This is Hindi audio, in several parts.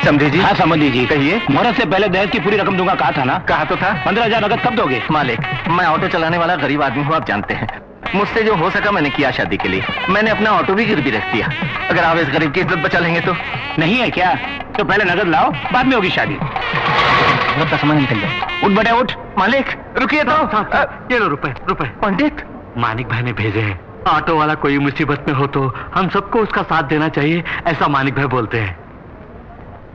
समझी जी। हाँ समझी जी। कहिए। मुहूर्त से पहले दहेज की पूरी रकम दूंगा कहा था ना? कहा तो था। 15,000 नकद कब दोगे? मालिक, मैं ऑटो चलाने वाला गरीब आदमी हूँ, आप जानते हैं। मुझसे जो हो सका मैंने किया शादी के लिए। मैंने अपना ऑटो भी गिरवी रख दिया। अगर आप इस गरीब की इज्जत बचा लेंगे तो। नहीं है क्या? तो पहले नकद लाओ, बाद में होगी शादी। मुहूर्त का सामान निकल जाए। उठ बेटे उठ। मालिक रुकिए तो। ये लो रुपए। पंडित, मानिक भाई ने भेजे हैं। ऑटो वाला कोई मुसीबत में हो तो हम सबको उसका साथ देना चाहिए, ऐसा मानिक भाई बोलते हैं।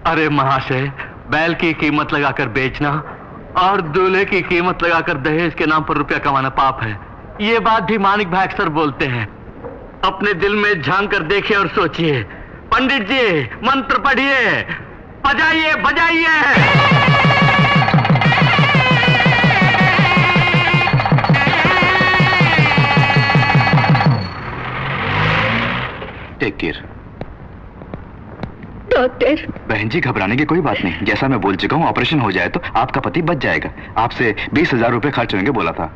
अरे महाशय, बैल की कीमत लगाकर बेचना और दूल्हे की कीमत लगाकर दहेज के नाम पर रुपया कमाना पाप है। ये बात भी मानिक भाई अक्सर बोलते हैं। अपने दिल में झांक कर देखिए और सोचिए। पंडित जी मंत्र पढ़िए, बजाइए बजाइए। Take care. डॉक्टर। बहन जी घबराने की कोई बात नहीं, जैसा मैं बोल चुका हूँ ऑपरेशन हो जाए तो आपका पति बच जाएगा। आपसे 20,000 रुपए खर्च होंगे बोला था।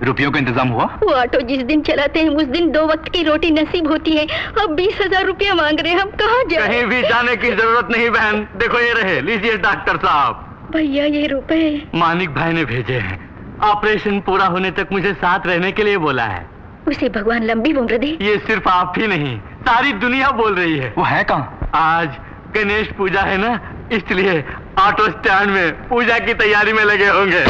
रुपयों का इंतजाम हुआ? वो ऑटो जिस दिन चलाते हैं उस दिन 2 वक्त की रोटी नसीब होती है। अब 20,000 रुपया मांग रहे हैं, हम कहाँ जाएं? कहीं भी जाने की जरूरत नहीं बहन, देखो ये रहे, लीजिए डॉक्टर साहब। भैया ये रुपए मानिक भाई ने भेजे हैं। ऑपरेशन पूरा होने तक मुझे साथ रहने के लिए बोला है। उसे भगवान लंबी उम्र दे। ये सिर्फ आप ही नहीं, सारी दुनिया बोल रही है। वो है कहाँ? आज गणेश पूजा है ना, इसलिए ऑटो स्टैंड में पूजा की तैयारी में लगे होंगे।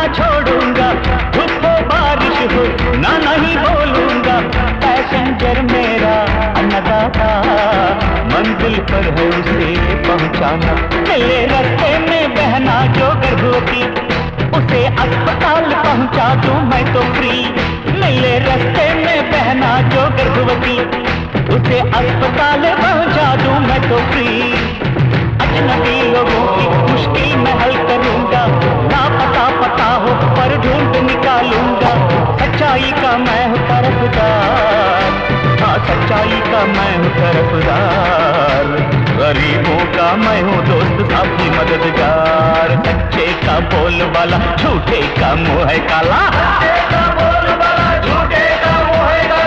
छोड़ूंगा, धूप हो बारिश हो ना नहीं बोलूंगा। पैसेंजर मेरा अन्नदाता, मंजिल पर है उसे पहुंचाना। मेरे रास्ते में बहना जो गर्भवती, उसे अस्पताल पहुंचा दूं मैं तो फ्री। मेरे रास्ते में बहना जो गर्भवती, उसे अस्पताल पहुंचा दूं मैं तो फ्री। अजनबी लोगों की मुश्किल मैं हल करूंगा, ना पता हो पर ढूंढ निकालूंगा। सच्चाई का मैं हूँ तरफदार, हाँ सच्चाई का मैं हूँ तरफदार। गरीबों का मैं हूँ दोस्त साथी मददगार। सच्चे का बोल वाला, झूठे का मुंह है काला।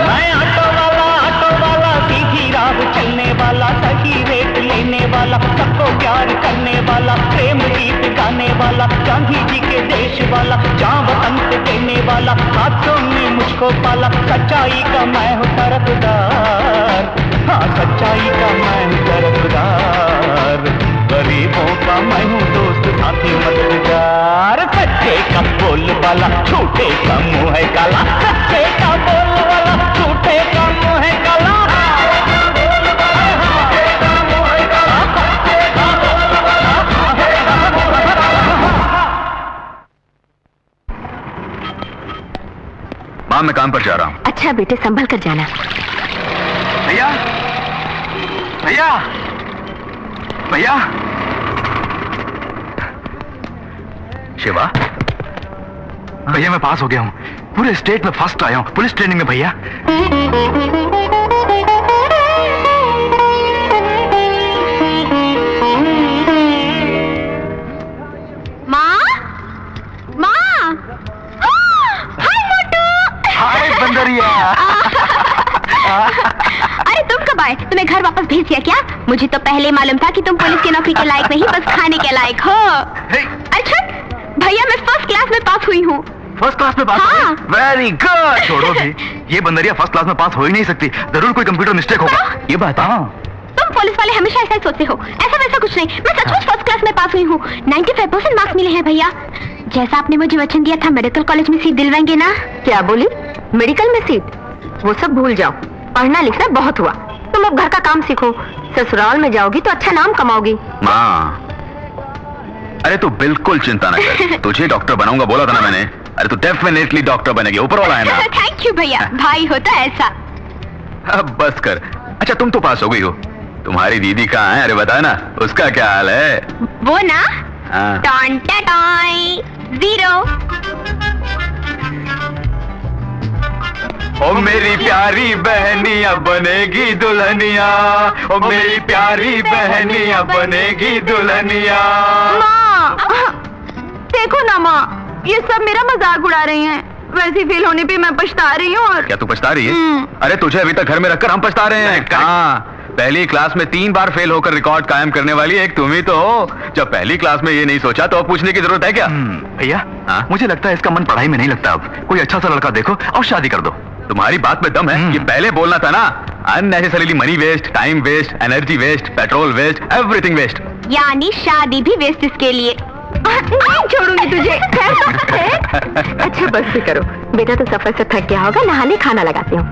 मैं ऑटो वाला सीधी राह चलने वाला, सही रेट लेने वाला, सबको प्यार करने वाला, प्रेम गीत गाने वाला, गांधी जी के देश वाला, जहाँ वतन को देने वाला, हाथों में मुझको पाला। सच्चाई का मैं हूँ तरफदार, हाँ सच्चाई का मैं हूँ तरफदार। गरीबों का मैं हूँ दोस्त साथी मददगार। सच्चे का बोल वाला, झूठे का मुंह है काला। सच्चे का बोल वाला, झूठे का मुंह है काला। माँ मैं काम पर जा रहा हूँ। अच्छा बेटे, संभल कर जाना। भैया भैया भैया, शिवा भैया मैं पास हो गया हूँ, पूरे स्टेट में फर्स्ट आया हूँ पुलिस ट्रेनिंग में भैया। माँ, माँ, हाय मोटू। हाय बंदरिया। अरे तुम कब आए? तुम्हें घर वापस भेज दिया क्या? मुझे तो पहले ही मालूम था कि तुम पुलिस की नौकरी के लायक नहीं, बस खाने के लायक हो। अच्छा भैया, मैं फर्स्ट क्लास में पास हुई हूँ। फर्स्ट क्लास में पास? हाँ। Very good. छोड़ो भी, ये बंदरिया फर्स्ट क्लास में पास हो ही नहीं सकती, जरूर कोई कंप्यूटर मिस्टेक होगा। ये बात है। तुम पुलिस वाले हमेशा ऐसा ही सोचते हो, ऐसा वैसा कुछ नहीं। मैं सचमुच फर्स्ट क्लास में पास हुई हूँ। 95% मार्क्स मिले हैं भैया। जैसा आपने मुझे वचन दिया था, मेडिकल कॉलेज में सीट दिलवाएंगे ना? क्या बोली? मेडिकल में सीट? वो सब भूल जाओ, पढ़ना लिखना बहुत हुआ। तुम अब घर का काम सीखो, ससुराल में जाओगी तो अच्छा नाम कमाओगी। माँ अरे तू बिल्कुल चिंता न कर, तुझे डॉक्टर बनाऊंगा बोला था ना मैंने। अरे तू डेफिनेटली डॉक्टर बनेगी, ऊपर वाला है ना। थैंक यू भैया, भाई होता ऐसा। अब बस कर। अच्छा तुम तो पास हो गई हो, तुम्हारी दीदी कहाँ है? अरे बता ना, उसका क्या हाल है? वो ना हाँ। Ton toy 0। ओ मेरी प्यारी बहनिया बनेगी दुल्हनिया, ओ मेरी प्यारी बहनिया बनेगी दुल्हनिया। माँ देखो ना माँ, ये सब मेरा मजाक उड़ा रही हैं। वैसे फेल होने पे मैं पछता रही हूँ। और क्या तू पछता रही है? अरे तुझे अभी तक घर में रखकर हम पछता रहे हैं। हाँ, पहली क्लास में 3 बार फेल होकर रिकॉर्ड कायम करने वाली एक तुम ही तो हो। जब पहली क्लास में ये नहीं सोचा तो अब पूछने की जरूरत है क्या? भैया मुझे लगता है इसका मन पढ़ाई में नहीं लगता। अब कोई अच्छा सा लड़का देखो और शादी कर दो। तुम्हारी बात में दम है, ये पहले बोलना था ना। Unnecessarily money waste, time waste, energy waste, petrol waste, everything waste. यानी शादी भी वेस्ट इसके लिए। नहीं छोड़ूंगी तुझे। अच्छा बस भी करो बेटा, तो सफर से थक गया होगा, नहाने खाना लगाती हूँ।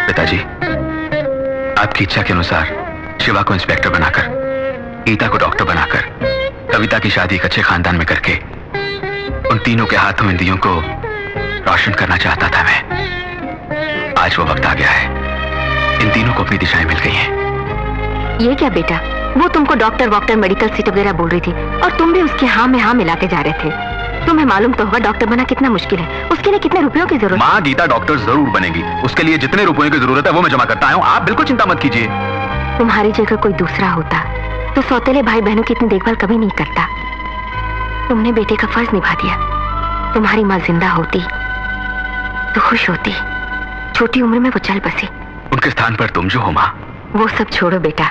पिताजी आपकी इच्छा के अनुसार शिवा को इंस्पेक्टर बनाकर, गीता को डॉक्टर बनाकर, कविता की शादी एक अच्छे खानदान में करके उन तीनों के हाथों इन दियों को रोशन करना चाहता था मैं। आज वो वक्त आ गया है, इन तीनों को अपनी दिशाएं मिल गई हैं। ये क्या बेटा, वो तुमको डॉक्टर वॉक्टर मेडिकल सीट वगैरह बोल रही थी और तुम भी उसके हाँ में हाँ मिलाते जा रहे थे। तुम्हें मालूम तो होगा डॉक्टर बना कितना मुश्किल है, उसके लिए कितने रुपयों की जरूरत। माँ गीता डॉक्टर जरूर बनेगी, उसके लिए जितने रुपयों की जरूरत है वो मैं जमा करता हूँ, आप बिल्कुल चिंता मत कीजिए। तुम्हारी जगह कोई दूसरा होता तो सौतेले भाई बहनों की इतनी देखभाल कभी नहीं करता। तुमने बेटे का फर्ज निभा दिया। तुम्हारी माँ जिंदा होती तो खुश होती, छोटी उम्र में वो चल बसी। उनके स्थान पर तुम जो हो माँ। वो सब छोड़ो बेटा,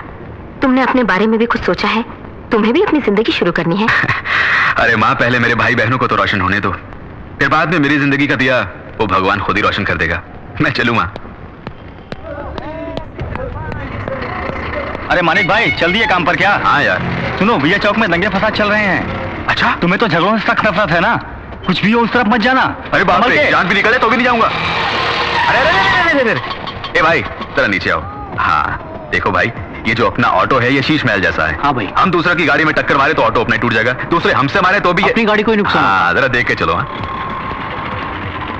तुमने अपने बारे में भी कुछ सोचा है? तुम्हें भी अपनी जिंदगी शुरू करनी है। अरे माँ पहले मेरे भाई बहनों को तो रोशन होने दो, फिर बाद में मेरी जिंदगी का दिया वो भगवान खुद ही रोशन कर देगा। मैं चलूँ माँ। अरे मानिक भाई चल दिए काम पर क्या? हाँ यार। सुनो भैया चौक में दंगे फसाद चल रहे हैं। अच्छा तुम्हें तो झगड़ों से सख्त नफरत है ना, कुछ भी हो उस तरफ मत जाना। अरे बाप रे, जान भी निकले तो भी नहीं जाऊंगा। अरे ए भाई जरा नीचे आओ। हाँ देखो भाई, ये जो अपना ऑटो है ये शीश महल जैसा है। हाँ भाई। हम दूसरा की गाड़ी में टक्कर मारे तो ऑटो अपने टूट जाएगा, दूसरे हमसे मारे तो भी अपनी गाड़ी कोई नुकसान। हाँ जरा देख के चलो। हाँ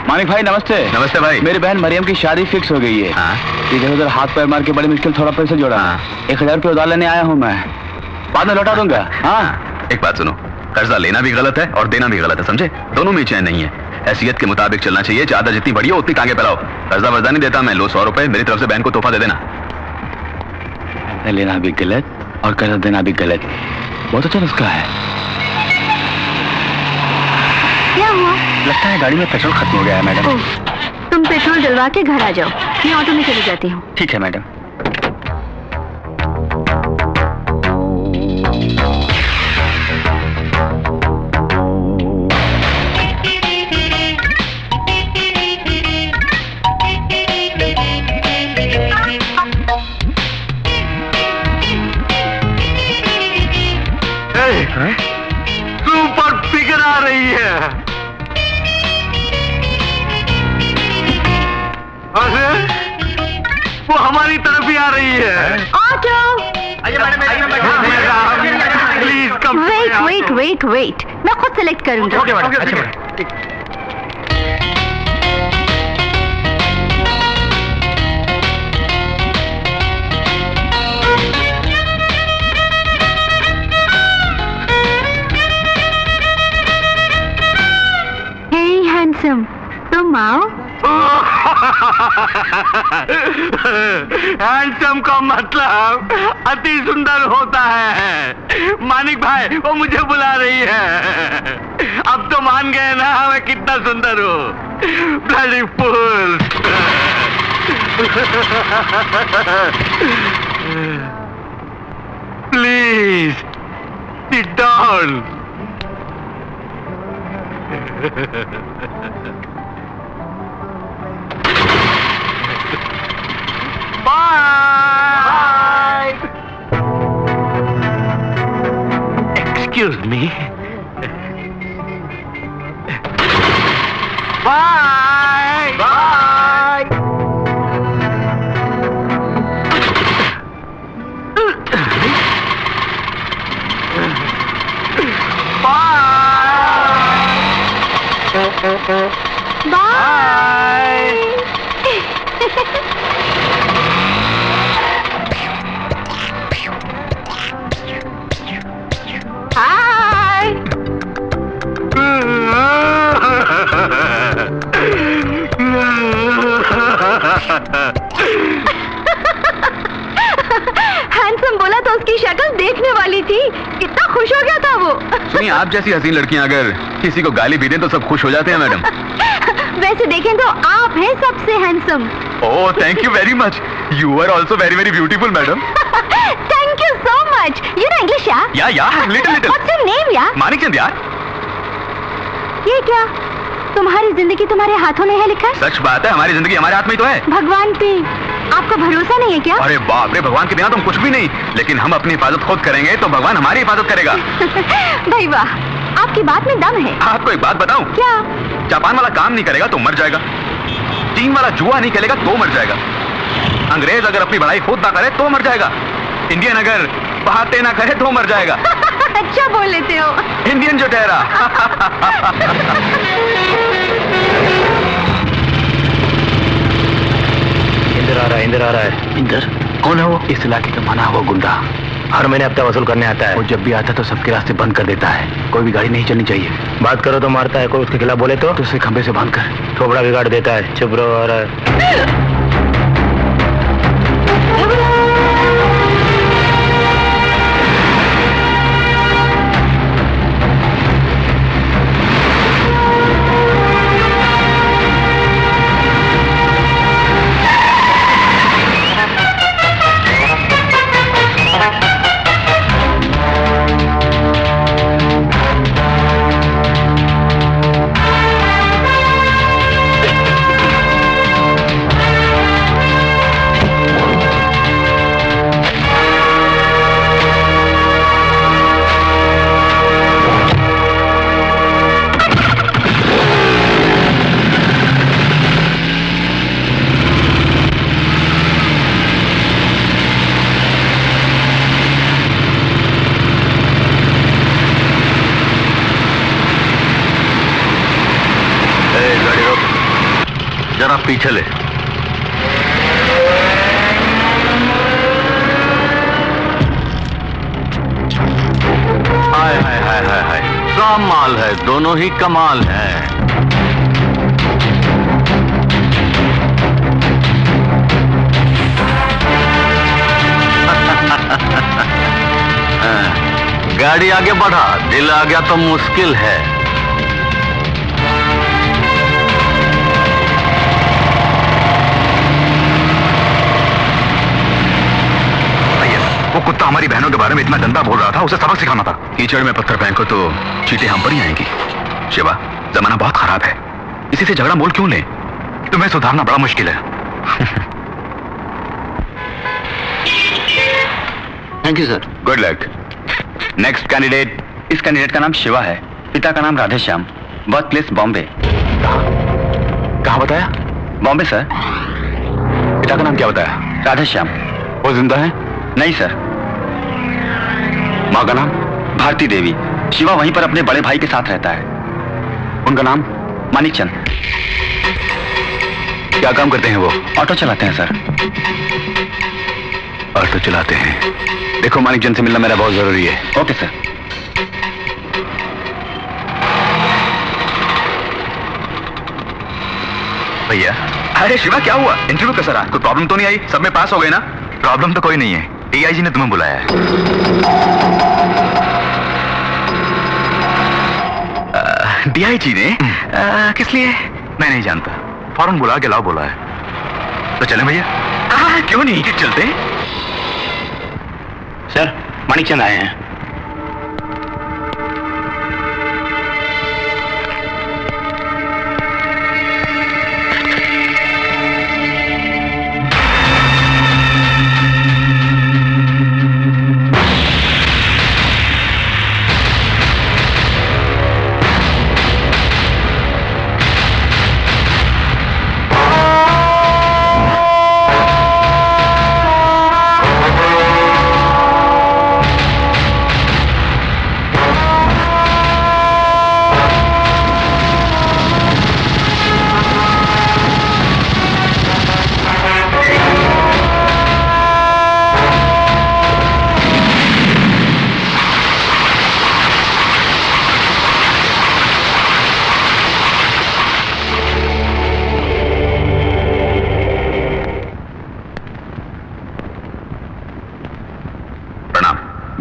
मानिक भाई नमस्ते। नमस्ते भाई। मेरी बहन मरियम की शादी फिक्स हो गई है। हाँ इधर उधर हाथ पैर मार के बड़ी मुश्किल थोड़ा पैसे जोड़ा। हाँ। 1000 रुपये उधार लेने आया हूँ मैं, बाद में लौटा दूंगा। हाँ एक बात सुनो, कर्जा लेना भी गलत है और देना भी गलत है, समझे? दोनों में चैन नहीं है। हैसियत के मुताबिक चलना चाहिए, चादर जितनी बड़ी हो उतनी टांगे फैलाओ। कर्जा वर्जा नहीं देता मैं, लो 100 रुपए मेरी तरफ से बहन को तोहफा दे देना। लेना भी गलत और कर्जा देना भी गलत, बहुत अच्छा नुस्खा है। क्या हुआ? लगता है गाड़ी में पेट्रोल खत्म हो गया है मैडम। ओह, तुम पेट्रोल डलवा के घर आ जाओ, मैं ऑटो में चली जाती हूँ। ठीक है मैडम। सुपर फिगर आ रही है। अरे वो हमारी तरफ ही आ रही है। ऑटो! Please come. वेट, मैं खुद सेलेक्ट करूंगी। हैंडसम, तुम आओ। हैंडसम का मतलब अति सुंदर होता है। मानिक भाई वो मुझे बुला रही है। अब तो मान गए ना मैं कितना सुंदर हूँ। Bloody fool. Please sit down. Bye. Excuse me. Bye. Bye. Handsome बोला तो उसकी शक्ल देखने वाली थी, कितना खुश हो गया था वो। सुनिए, आप जैसी हसीन लड़कियां अगर किसी को गाली भी दें तो सब खुश हो जाते हैं मैडम। वैसे देखें तो आप हैं सबसे handsome. Oh thank you very much, you are also very very beautiful madam. Thank you so much. You know English यार? या little little. What's your name यार? मानिकचंद यार। ये क्या, तुम्हारी जिंदगी तुम्हारे हाथों में है लिखा? सच बात है, हमारी जिंदगी हमारे हाथ में ही तो है। भगवान पे आपका भरोसा नहीं है क्या? अरे बाप रे, भगवान के बिना तुम कुछ भी नहीं, लेकिन हम अपनी हिफाजत खुद करेंगे तो भगवान हमारी हिफाजत करेगा। भाई वाह, आपकी बात में दम है। आपको एक बात बताऊं? क्या? जापान वाला काम नहीं करेगा तो मर जाएगा, चीन वाला जुआ नहीं खेलेगा तो मर जाएगा, अंग्रेज अगर अपनी पढ़ाई खुद ना करे तो मर जाएगा, इंडियन अगर बातें ना करे तो मर जाएगा। अच्छा बोल लेते हो। इंडियन जो ठहरा। इंदर आ रहा है। इंदर कौन है वो? इस इलाके का माना हुआ गुंडा, हर महीने हफ्ता वसूल करने आता है। वो जब भी आता है तो सबके रास्ते बंद कर देता है, कोई भी गाड़ी नहीं चलनी चाहिए। बात करो तो मारता है, कोई उसके खिलाफ बोले तो उसे खंबे से बांध कर थोबड़ा बिगाड़ देता है। चुप रहो। और पीछे ले। हाय हाय हाय हाय हाय, कमाल है, दोनों ही कमाल है। गाड़ी आगे बढ़ा, दिल आ गया तो मुश्किल है। वो कुत्ता हमारी बहनों के बारे में इतना गंदा बोल रहा था, उसे सबक सिखाना था। कीचड़ में पत्थर फेंको तो चींटे हम पर ही आएंगी। शिवा, जमाना बहुत खराब है, इसी से झगड़ा मोल क्यों ले? तुम्हें सुधारना बड़ा मुश्किल है। Thank you sir. Good luck. Next candidate. इस कैंडिडेट का नाम शिवा है, पिता का नाम राधेश्याम, बर्थ प्लेस बॉम्बे। कहाँ बताया? बॉम्बे सर। पिता का नाम क्या बताया? राधेश्याम। वो जिंदा है? नहीं सर। माँ का नाम? भारती देवी। शिवा वहीं पर अपने बड़े भाई के साथ रहता है। उनका नाम? मानिक चंद। क्या काम करते हैं वो? ऑटो चलाते हैं सर। ऑटो चलाते हैं। देखो, मानिक चंद से मिलना मेरा बहुत जरूरी है। Okay sir. भैया। अरे शिवा, क्या हुआ? इंटरव्यू कैसा रहा? कोई प्रॉब्लम तो नहीं आई? सब में पास हो गए ना? प्रॉब्लम तो कोई नहीं है, डीआईजी ने तुम्हें बुलाया है। डीआईजी ने? किस लिए? मैं नहीं जानता, फौरन बुला के लाओ बोला है। तो चलें भैया? क्यों नहीं, चलते। सर, मानिक चंद आए हैं।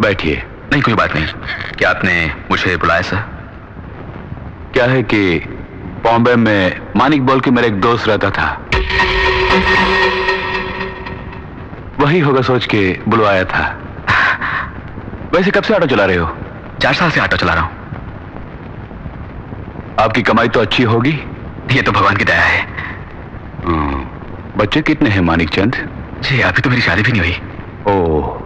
बैठिए। नहीं, कोई बात नहीं। क्या आपने मुझे बुलाया सर? क्या है कि बॉम्बे में मानिक बोल के मेरा एक दोस्त रहता था, वही होगा सोच के बुलवाया था। वैसे कब से ऑटो चला रहे हो? 4 साल से ऑटो चला रहा हूं। आपकी कमाई तो अच्छी होगी। ये तो भगवान की दया है। बच्चे कितने हैं मानिक चंद? जी, अभी तो मेरी शादी भी नहीं हुई। ओह,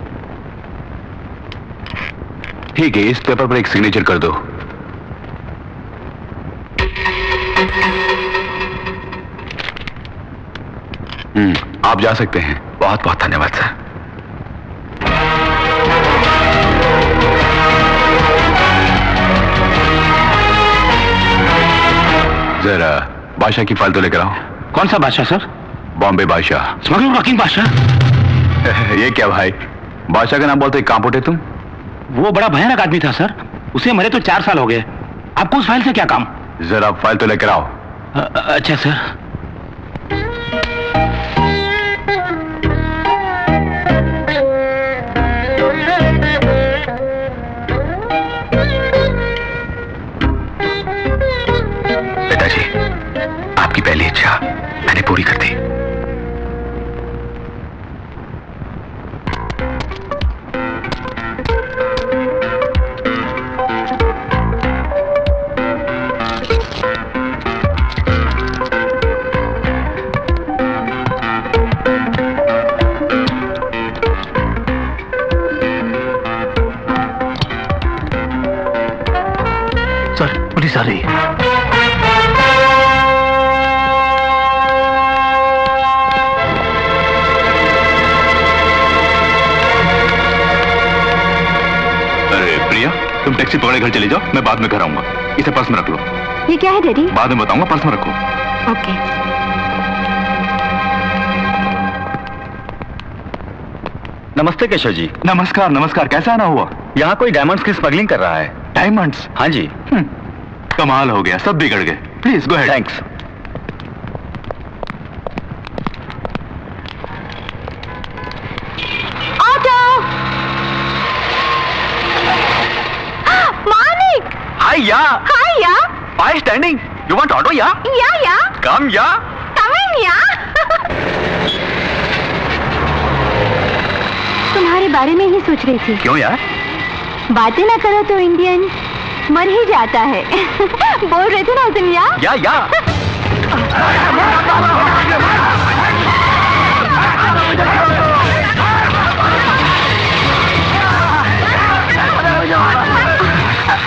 ठीक है, इस पेपर पर एक सिग्नेचर कर दो। आप जा सकते हैं। बहुत बहुत धन्यवाद सर। जरा बादशाह की फाइल तो लेकर आओ। कौन सा बादशाह सर? बॉम्बे बादशाह। स्मगलर रॉकिंग बादशाह? ये क्या भाई, बादशाह का नाम बोलते कहां पुटे तुम? वो बड़ा भयानक आदमी था सर, उसे मरे तो 4 साल हो गए। आपको उस फाइल से क्या काम? जरा फाइल तो लेकर आओ। अच्छा सर। पिताजी, आपकी पहली इच्छा मैंने पूरी कर दी। पुलिस आ रही है। अरे प्रिया, तुम टैक्सी पकड़े घर चले जाओ, मैं बाद में घर आऊंगा। इसे पर्स में रख लो। ये क्या है डैडी? बाद में बताऊंगा, पर्स में रखो। ओके। नमस्ते केशव जी। नमस्कार नमस्कार, कैसा आना हुआ? यहाँ कोई डायमंड्स की स्मगलिंग कर रहा है। डायमंड्स? हाँ जी। कमाल हो गया, सब बिगड़ गए। Please go ahead. Thanks. Auto. Manik. Hi ya. Hi या। Why standing? You want auto या? या Come या। Come in या। तुम्हारे बारे में ही सोच रही थी। क्यों यार? बातें ना करो तो इंडियन मर ही जाता है। बोल रहे थे ना उस दिन या? या।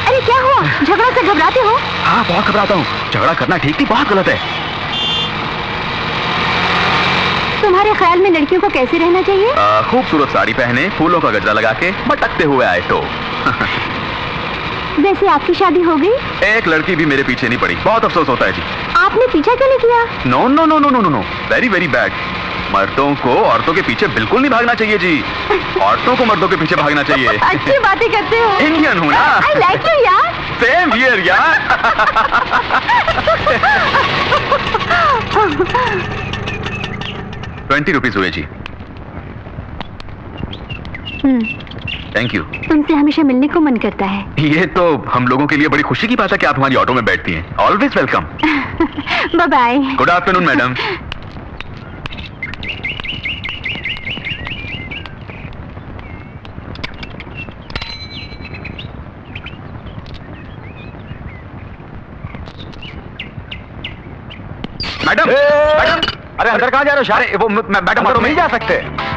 अरे क्या हुआ? झगड़ा से घबराते हो? हाँ बहुत घबराता हूँ। झगड़ा करना ठीक नहीं, बहुत गलत है। तुम्हारे ख्याल में लड़कियों को कैसे रहना चाहिए? खूबसूरत साड़ी पहने, फूलों का गजरा लगा के, मटकते हुए आए तो। वैसे आपकी शादी हो गई? एक लड़की भी मेरे पीछे नहीं पड़ी, बहुत अफसोस होता है जी। आपने पीछा क्यों नहीं किया? No no no no no no, very very bad. मर्दों को औरतों के पीछे बिल्कुल नहीं भागना चाहिए जी। औरतों को मर्दों के पीछे भागना चाहिए। अच्छी बातें करते हो। इंडियन हूँ ना। आई लाइक यू यार। सेम हियर यार। ₹20 हुए जी। Thank you. तुमसे हमेशा मिलने को मन करता है। ये तो हम लोगों के लिए बड़ी खुशी की बात है कि आप हमारी ऑटो में बैठती हैं। Always welcome. Bye bye. Good afternoon madam. Madam madam, अरे अंदर कहाँ जा रहे हो? अरे वो मैडम ऑटो में नहीं जा सकते।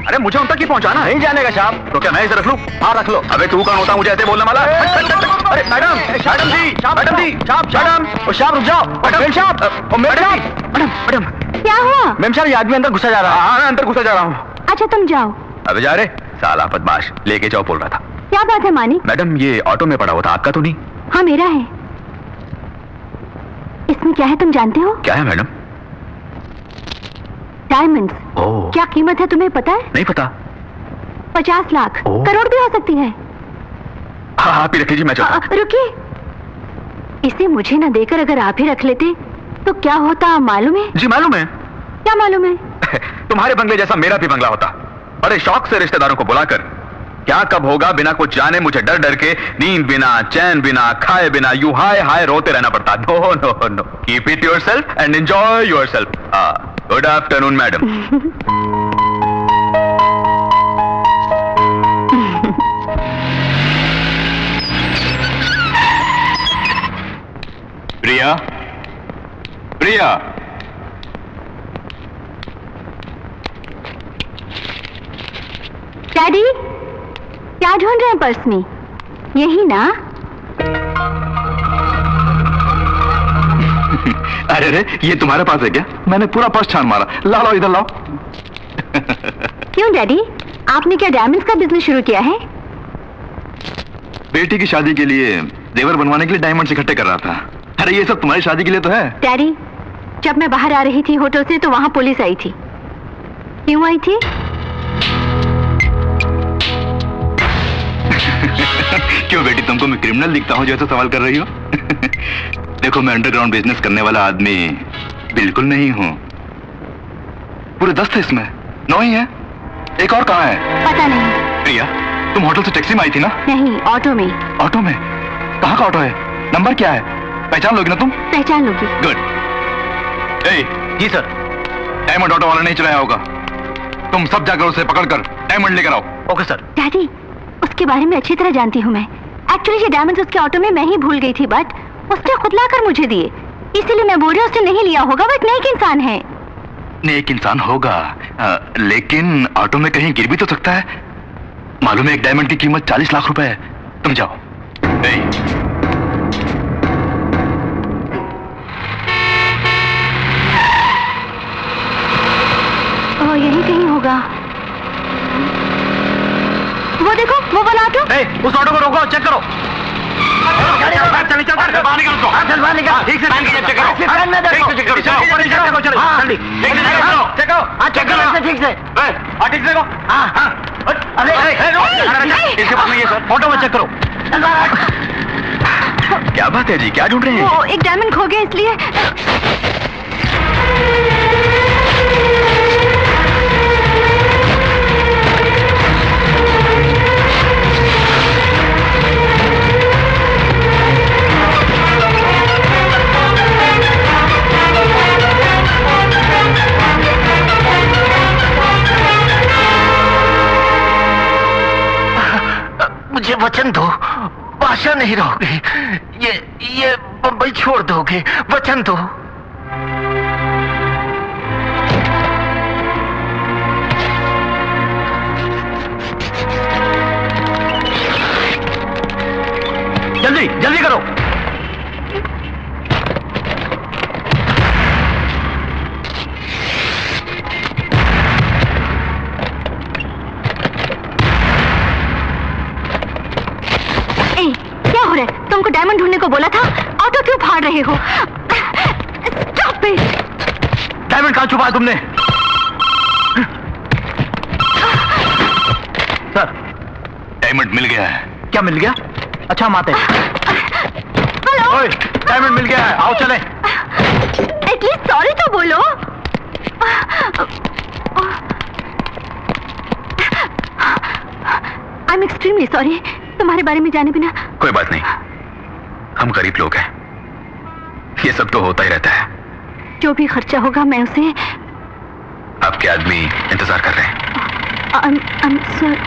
अरे मुझे उन तक ही पहुंचाना है। नहीं जाने का शाम। तो क्या मैं इसे रख लूं? हाँ रख लो। अबे तू कौन होता मुझे ऐसे बोलने वाला? अरे मैडम मैडम जी मैडम ओ शाम रुक जाओ। मेम साहब, ओ मेम साहब। मैडम क्या हुआ? मेम साहब, ये आदमी अंदर घुसा जा रहा है। हाँ मैं अंदर घुसा जा रहा हूँ। अच्छा तुम जाओ। अबे जा रे साला बदमाश, लेके जाओ बोल रहा था। क्या बात है मानिक? मैडम ये ऑटो में पड़ा हुआ था, आपका तो नहीं? हाँ मेरा है। इसमें क्या है तुम जानते हो? क्या है मैडम? डायमंड्स। ओह क्या कीमत है तुम्हें पता है? नहीं पता। 50 लाख, ओह। करोड़ भी हो सकती है। हाँ आप ही रख लीजिए, मैं चलता हूँ। रुकिए, इसे मुझे ना देकर अगर आप ही रख लेते तो क्या होता मालूम है? जी मालूम है। क्या मालूम है? तुम्हारे बंगले जैसा मेरा भी बंगला होता। बड़े शौक से रिश्तेदारों को बुलाकर, क्या कब होगा बिना कुछ जाने मुझे डर डर के, नींद बिना, चैन बिना, खाए बिना, यूं हाय हाय रोते रहना पड़ता। No no no, keep it yourself and enjoy yourself. Good afternoon madam. Priya Priya, daddy क्या ढूंढ रहे हैं पर्स में? यही ना? अरे अरे ये तुम्हारे पास है क्या? मैंने पूरा पर्स छान मारा। लाओ इधर लाओ। क्यों डैडी, आपने क्या डायमंड्स का बिजनेस शुरू किया है? बेटी की शादी के लिए जेवर बनवाने के लिए डायमंड्स इकट्ठे कर रहा था। अरे ये सब तुम्हारी शादी के लिए तो है। डैडी, जब मैं बाहर आ रही थी होटल से तो वहां पुलिस आई थी। क्यों आई थी? क्यों बेटी, तुमको मैं क्रिमिनल दिखता हूँ जो ऐसा सवाल कर रही हो? देखो मैं अंडरग्राउंड बिजनेस करने वाला आदमी बिल्कुल नहीं हूँ। पूरे 10 थे इसमें, 9 ही है। एक और कहाँ है? पता नहीं। प्रिया, तुम होटल से टैक्सी में आई थी ना? नहीं, ऑटो में। ऑटो में? कहाँ का ऑटो है? नंबर क्या है? पहचान लोगी ना तुम? पहचान लोगी। गुड। जी सर। डायमंड ऑटो वाला नहीं चलाया होगा। तुम सब जाकर उसे पकड़कर डायमंड लेकर आओ। Okay sir. डैडी, उसके बारे में अच्छी तरह जानती हूँ मैं। एक्चुअली ये डायमंड्स उसके ऑटो में मैं ही भूल गई थी, बट उसने खुद लाकर मुझे दिए। इसीलिए मैं बोल रही हूँ उसने नहीं लिया होगा, बट नेक इंसान है। नेक इंसान होगा, लेकिन ऑटो में कहीं गिर भी तो सकता है। मालूम है एक डायमंड की कीमत 40 लाख रुपए है। तुम जाओ। यही कहीं होगा। वो देखो, वो वाला ऑटो। उस ऑटो को रोको, चेक करो। ठीक से अरे इसके पास नहीं है सर, फोटो में चेक करो। क्या बात है जी, क्या ढूंढ रहे हैं? वो एक डायमंड खो गया इसलिए। मुझे वचन दो, भाषा नहीं रहोगे, ये बम्बई छोड़ दोगे, वचन दो। जल्दी जल्दी करो। तुमको डायमंड ढूंढने को बोला था, ऑटो क्यों फाड़ रहे हो? Stop it! डायमंड कहां छुपा है तुमने? सर, डायमंड मिल गया है। क्या मिल गया? अच्छा हम आते हैं। हेलो, ओए, डायमंड मिल गया है, आओ चले। एटलीस्ट सॉरी तो बोलो। आई एम एक्सट्रीमली सॉरी, तुम्हारे बारे में जाने बिना। कोई बात नहीं, हम गरीब लोग हैं, ये सब तो होता ही रहता है। जो भी खर्चा होगा मैं उसे। आपके आदमी इंतजार कर रहे हैं। सर,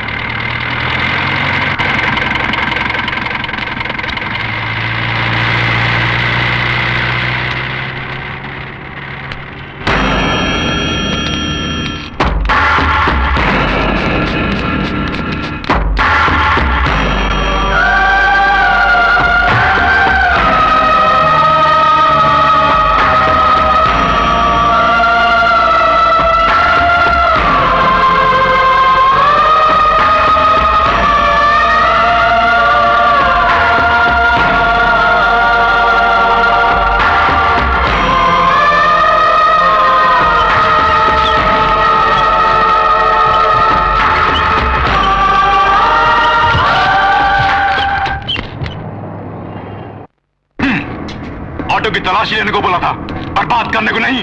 ऑटो की तलाशी लेने को बोला था, बर्बाद करने को नहीं।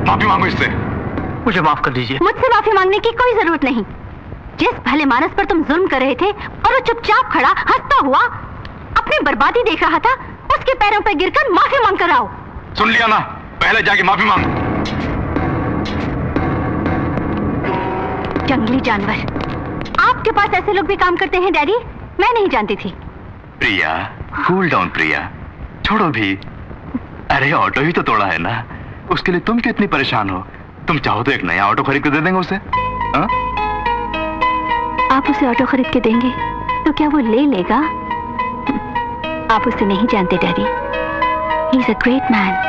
माफी मांगो इससे। मुझे माफ कर दीजिए। मुझसे माफी मांगने की कोई जरूरत नहीं। जिस भले मानस पर तुम जुल्म कर रहे थे और वो चुपचाप खड़ा हंसता हुआ अपनी बर्बादी देख रहा था, उसके पैरों पर गिरकर माफी मांग कर आओ। सुन लिया ना, पहले जाके माफी मांग। जंगली जानवर, आपके पास ऐसे लोग भी काम करते हैं डैडी? मैं नहीं जानती थी। प्रिया, कूल डाउन प्रिया, छोड़ो भी। अरे ऑटो ही तो तोड़ा है ना, उसके लिए तुम क्यों इतनी परेशान हो? तुम चाहो तो एक नया ऑटो खरीद के दे देंगे उसे। हा? आप उसे ऑटो खरीद के देंगे तो क्या वो ले लेगा? आप उसे नहीं जानते daddy, he is a great man.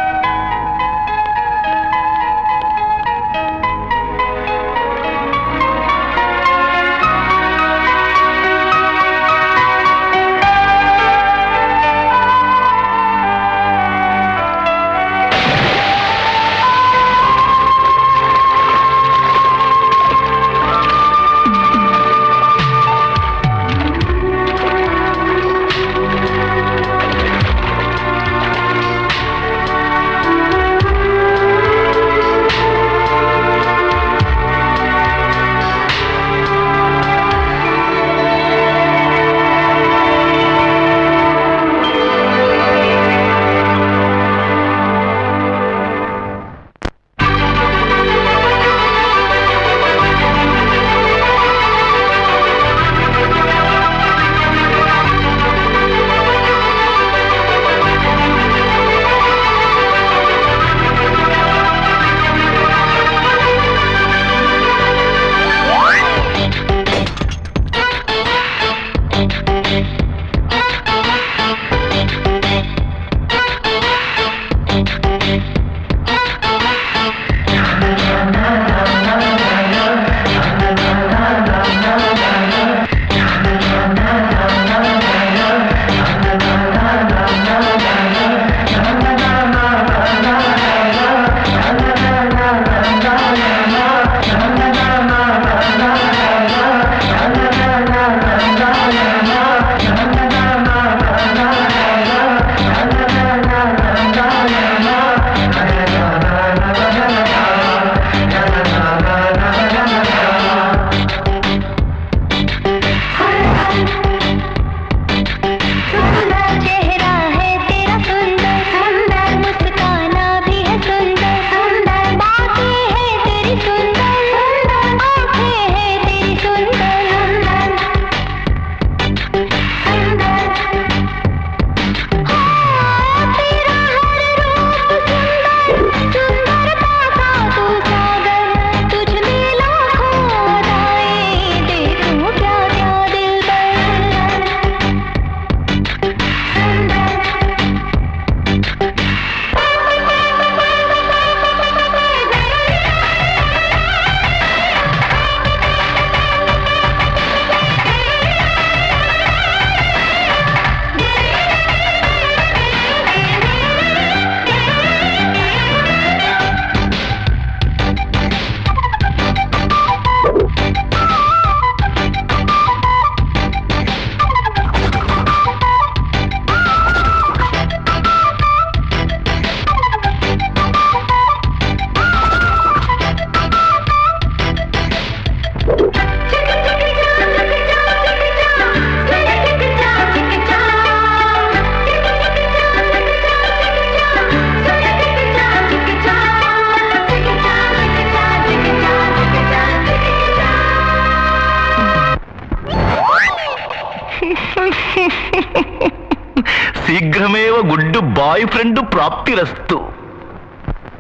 शीघ्रमेव गुड बॉयफ्रेंड प्राप्तिरस्तु।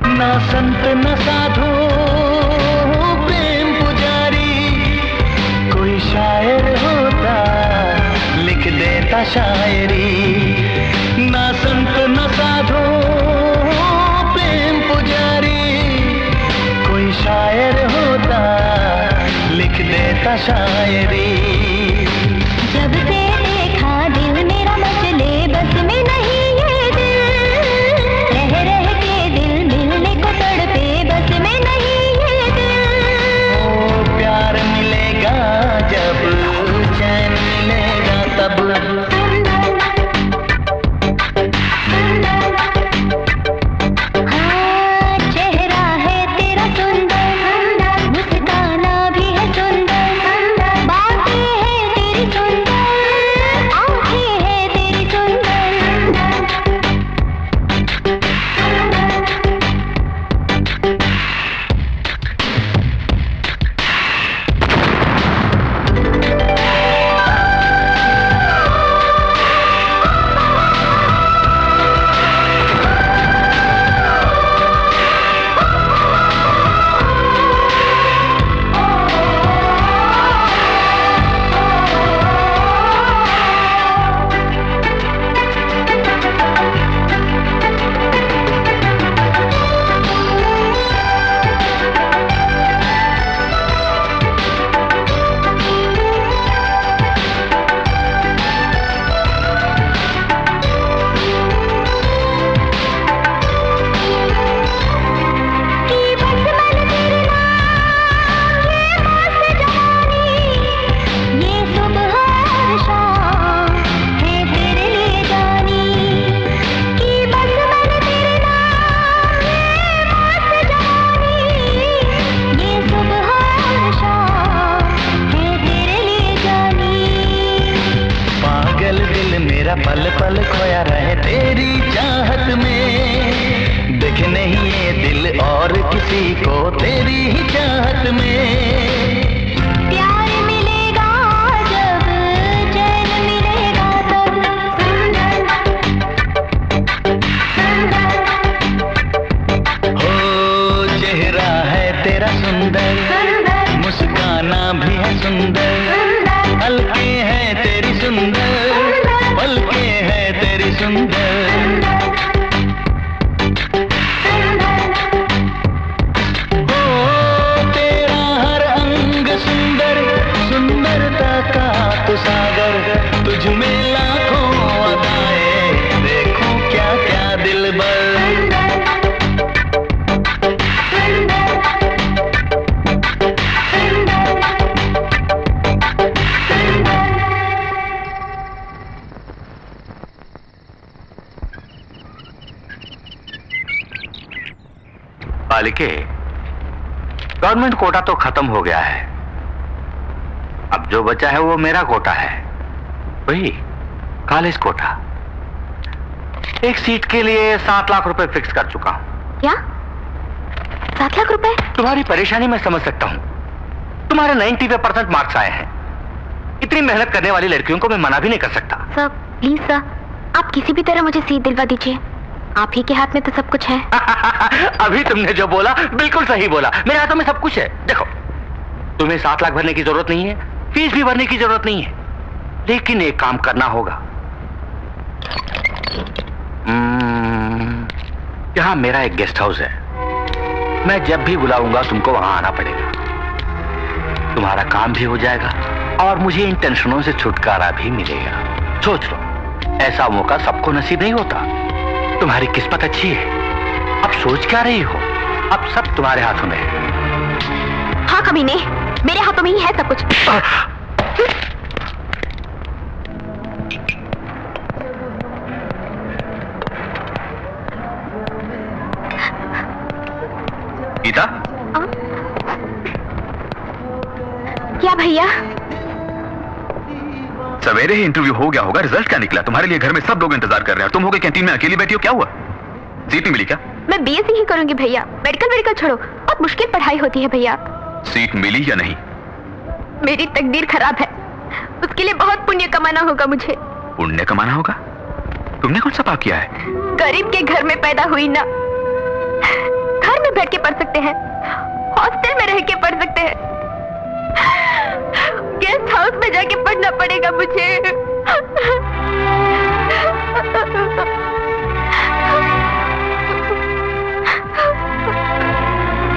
ना संत न साधु प्रेम पुजारी, कोई शायर होता लिख देता शायरी। ना संत न साधु प्रेम पुजारी, कोई शायर होता लिख देता शायरी। जब से देखा दिल मेरा मचले बस में नहीं ये दिल, रह रह के दिल मिलने को तड़पे बस में नहीं ये दिल। ओ प्यार मिलेगा जब, चैन मिलेगा तब। हाँ, चेहरा है तेरा सुंदर, मुस्काना भी है सुंदर, बातें हैं तेरी सुंदर, आंखें हैं तेरी सुंदर। पल पल खोया रहे तेरी चाहत में, देखे नहीं ये दिल और किसी को तेरी ही चाहत में। प्यार मिलेगा जब, चैन मिलेगा तब। हो चेहरा है तेरा सुंदर, मुस्काना भी है सुंदर, हल्के हैं तेरी सुंदर, पलके हैं तेरी सुंदर। ओ तेरा हर अंग सुंदर, सुंदरता का तो सागर, तुझ में लाखों अदाएं, देखो क्या क्या दिलबर। बालिके, गवर्नमेंट कोटा तो खत्म हो गया है, अब जो बचा है वो मेरा कोटा है, वही कॉलेज कोटा। एक सीट के लिए 7 लाख रुपए फिक्स कर चुका हूं। क्या 7 लाख रुपए? तुम्हारी परेशानी मैं समझ सकता हूं, तुम्हारे 95% मार्क्स आए हैं, इतनी मेहनत करने वाली लड़कियों को मैं मना भी नहीं कर सकता। सर प्लीज सर, आप किसी भी तरह मुझे सीट दिलवा दीजिए, आप ही के हाथ में तो सब कुछ है। अभी तुमने जो बोला बिल्कुल सही बोला, मेरे हाथों में सब कुछ है। देखो, तुम्हें 7 लाख भरने की जरूरत नहीं है, फीस भी भरने की जरूरत नहीं है, लेकिन एक काम करना होगा। यहाँ मेरा एक गेस्ट हाउस है, मैं जब भी बुलाऊंगा तुमको वहां आना पड़ेगा। तुम्हारा काम भी हो जाएगा और मुझे इन टेंशनों से छुटकारा भी मिलेगा। सोच लो, ऐसा मौका सबको नसीब नहीं होता। तुम्हारी किस्मत अच्छी है, अब सोच क्या रही हो, अब सब तुम्हारे हाथों में है। हाँ कमीने, मेरे हाथों में ही है सब कुछ। गीता, क्या भैया? सवेरे ही इंटरव्यू हो गया होगा, रिजल्ट क्या निकला? तुम्हारे लिए घर में सब लोग इंतजार कर रहे हैं, तुम हो गए कैंटीन में अकेली बैठी हो, क्या हुआ? सीट नहीं मिली क्या? मैं बीएससी ही करूंगी भैया, मेडिकल छोड़ो, बहुत मुश्किल पढ़ाई होती है भैया। सीट मिली या नहीं? मेरी तकदीर खराब है, उसके लिए बहुत बहुत पुण्य कमाना होगा मुझे। पुण्य कमाना होगा? तुमने कौन सा पाप किया है? गरीब के घर में पैदा हुई ना। घर में बैठ के पढ़ सकते हैं, हॉस्टल में रह के पढ़ सकते हैं, गेस्ट हाउस में जाके पढ़ना पड़ेगा मुझे।